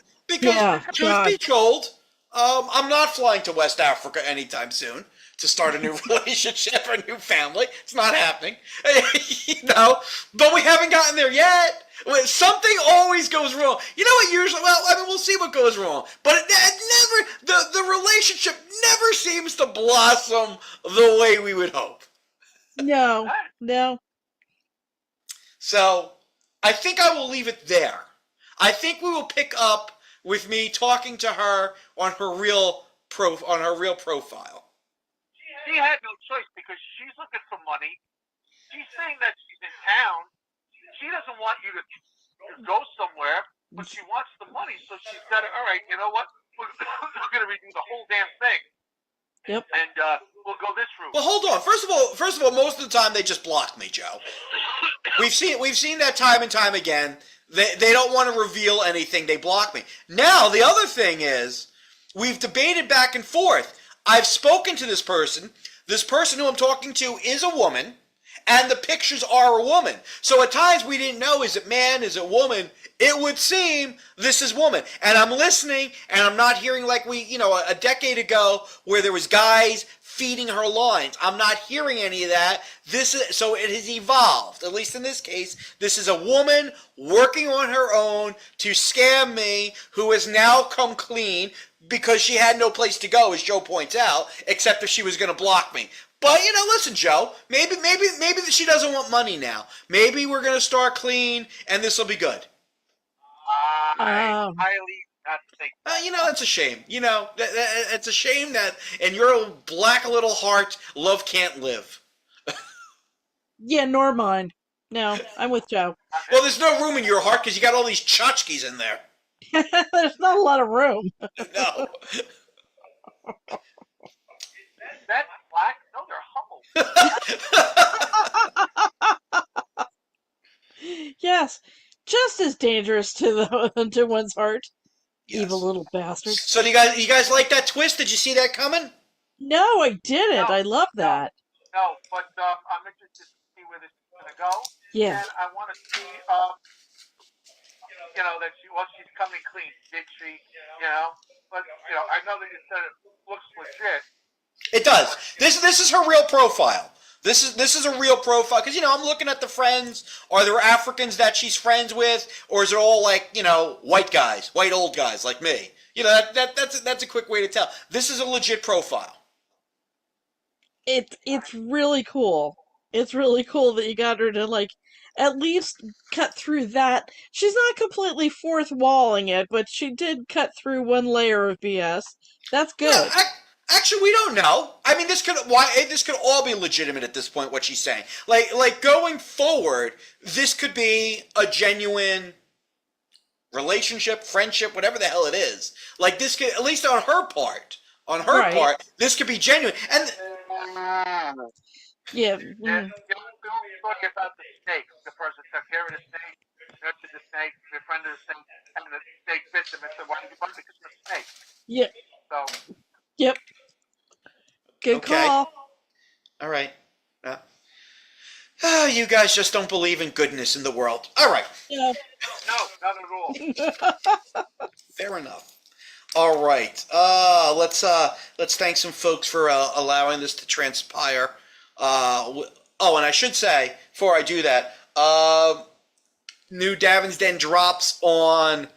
truth be told, I'm not flying to West Africa anytime soon to start a new relationship or a new family. It's not happening. But we haven't gotten there yet. Something always goes wrong. You know what usually, we'll see what goes wrong. But it never, the relationship never seems to blossom the way we would hope. No. So, I think I will leave it there. I think we will pick up with me talking to her on her real profile. She had no choice because she's looking for money. She's saying that she's in town. She doesn't want you to go somewhere, but she wants the money, so she's got to, all right, you know what? We're going to redo the whole damn thing. Yep. And we'll go this route. Well, hold on. First of all, most of the time they just block me, Joe. We've seen that time and time again. They don't want to reveal anything. They block me. Now, the other thing is, we've debated back and forth. I've spoken to this person. This person who I'm talking to is a woman, and the pictures are a woman. So at times we didn't know, is it man, is it woman? It would seem this is woman. And I'm listening, and I'm not hearing like a decade ago where there was guys feeding her lines. I'm not hearing any of that. So it has evolved. At least in this case, this is a woman working on her own to scam me, who has now come clean because she had no place to go, as Joe points out, except if she was going to block me. But, listen, Joe, maybe she doesn't want money now. Maybe we're going to start clean, and this will be good. I highly not think that. It's a shame. It's a shame that in your black little heart, love can't live. Yeah, nor mine. No, I'm with Joe. Well, there's no room in your heart because you got all these tchotchkes in there. There's not a lot of room. No. That's black? No, they're humble. Yes, just as dangerous to one's heart. Yes. Evil little bastard. So do you guys like that twist? Did you see that coming? No, I didn't. No, I love that. No, but I'm interested to see where this is going to go. Yeah. And I want to see, that she's coming clean. Did she? But, I know that you said it looks legit. It does. This is her real profile. This is a real profile because I'm looking at the friends. Are there Africans that she's friends with, or is it all like white guys, white old guys like me? You know, that's a quick way to tell. This is a legit profile. It's really cool. It's really cool that you got her to like at least cut through that. She's not completely fourth walling it, but she did cut through one layer of BS. That's Yeah, good. actually, we don't know. I mean, this could all be legitimate at this point. What she's saying, like going forward, this could be a genuine relationship, friendship, whatever the hell it is. Like this could, at least on her part, Right. this could be genuine. And Yeah. Yeah, you always talk about the snake. The person took care of the snake, nurtured the snake, befriended the snake, and the snake bit them and said, "Why did you bite me? Because I'm a snake." Yeah. So, Yep. Good okay, call. all right. Uh, you guys just don't believe in goodness in the world. All right, Yeah. no, not at all. fair enough. All right, let's thank some folks for allowing this to transpire. Oh, and I should say before I do that, new Davin's Den drops on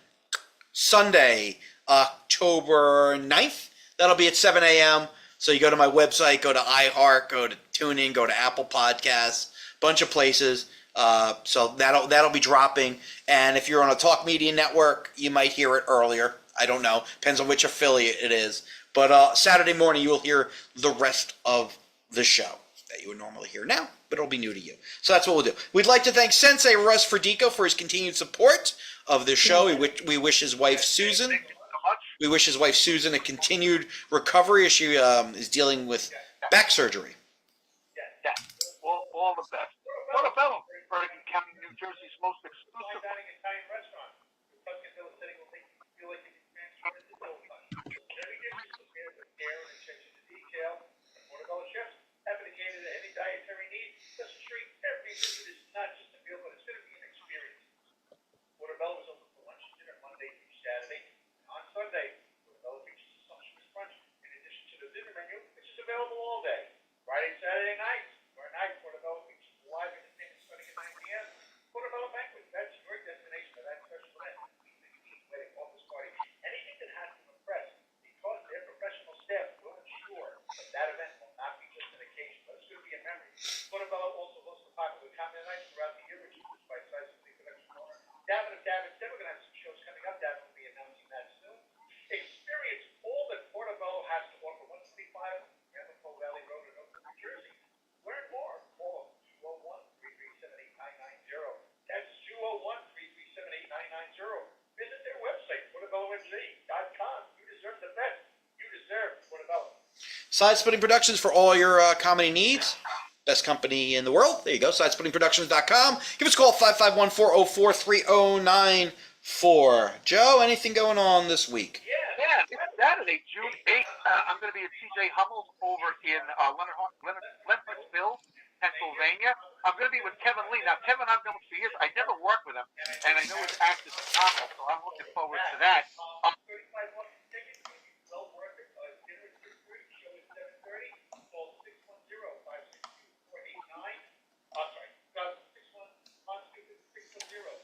Sunday, October 9th. That'll be at 7 a.m. So you go to my website, go to iHeart, go to TuneIn, go to Apple Podcasts, bunch of places. So that'll be dropping. And if you're on a Talk Media network, you might hear it earlier. I don't know. Depends on which affiliate it is. But Saturday morning, you will hear the rest of the show that you would normally hear now, but it'll be new to you. So that's what we'll do. We'd like to thank Sensei Russ Ferdico for his continued support of this show. We wish his wife Susan. Thank you so much. We wish his wife Susan a continued recovery as she is dealing with back surgery. Yeah, all the best. Portobello, Bergen County, New Jersey's most exclusive. Dining Italian restaurant. The Tuscan setting will make you feel like you can transfer into Italy. Every dish is prepared with care and attention to detail. And Portobello chefs have indicated that any dietary need doesn't treat every visit is not just a meal, but it's going to be an experience. Portobello is open for lunch and dinner Monday through Saturday. On Sunday, Portobello features a sumptuous brunch in addition to the dinner menu, which is available all day. Friday, Saturday nights. Tomorrow night, Portobello features live entertainment starting at 9 p.m. Portobello Banquet, that's your destination for that special event. Wedding, office party, anything that has to impress, because their professional staff will ensure that that event will not be just an occasion, but it's going to be a memory. Portobello also hosts the popular comedy nights throughout the year, which is by Size of the production owner. Davin of Davin, then we're going to have some shows coming up. Davin will be announcing that soon. Experience all that Portobello has to offer. 125 Ramapo Valley Road in Oakland, New Jersey. Learn more. Call 201-337-8990. That's 201-337-8990. Visit their website, portobellomg.com. You deserve the best. You deserve Portobello. Sidesplitting Productions for all your comedy needs. Best company in the world. There you go. Sidesplittingproductions.com. Give us a call, 551-404-3094. Joe, anything going on this week? Yeah, it's Saturday, June 8th. I'm going to be at CJ Hummel's over in Leonardsville, Pennsylvania. I'm going to be with Kevin Lee. Now, Kevin I've known for years. I never worked with him, and I know his act is phenomenal, so I'm looking forward to that. 35 bucks a ticket. Well worth it. Dinner is 6:30. Show is 7:30. Call 610-562-489. Sorry.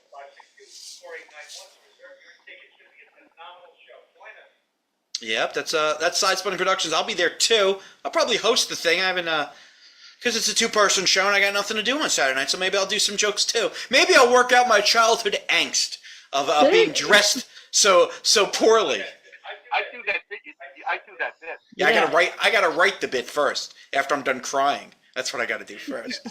610-562-489 to reserve your ticket. It's going to be a phenomenal show. Join us. Yep, that's Sidesplitting Productions. I'll be there too. I'll probably host the thing. I haven't because it's a two-person show and I got nothing to do on Saturday night, so maybe I'll do some jokes too. Maybe I'll work out my childhood angst of being dressed so poorly. I do that bit. Yeah, I gotta write the bit first after I'm done crying. That's what I gotta do first.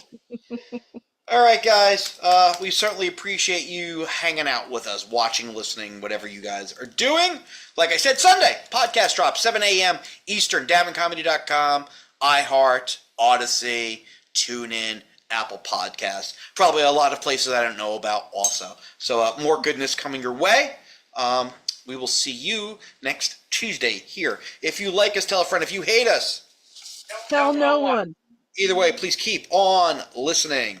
All right, guys. We certainly appreciate you hanging out with us, watching, listening, whatever you guys are doing. Like I said, Sunday, podcast drop, 7 a.m. Eastern, davincomedy.com, iHeart, Odyssey, TuneIn, Apple Podcasts. Probably a lot of places I don't know about also. So more goodness coming your way. We will see you next Tuesday here. If you like us, tell a friend. If you hate us, Tell no one. either way, please keep on listening.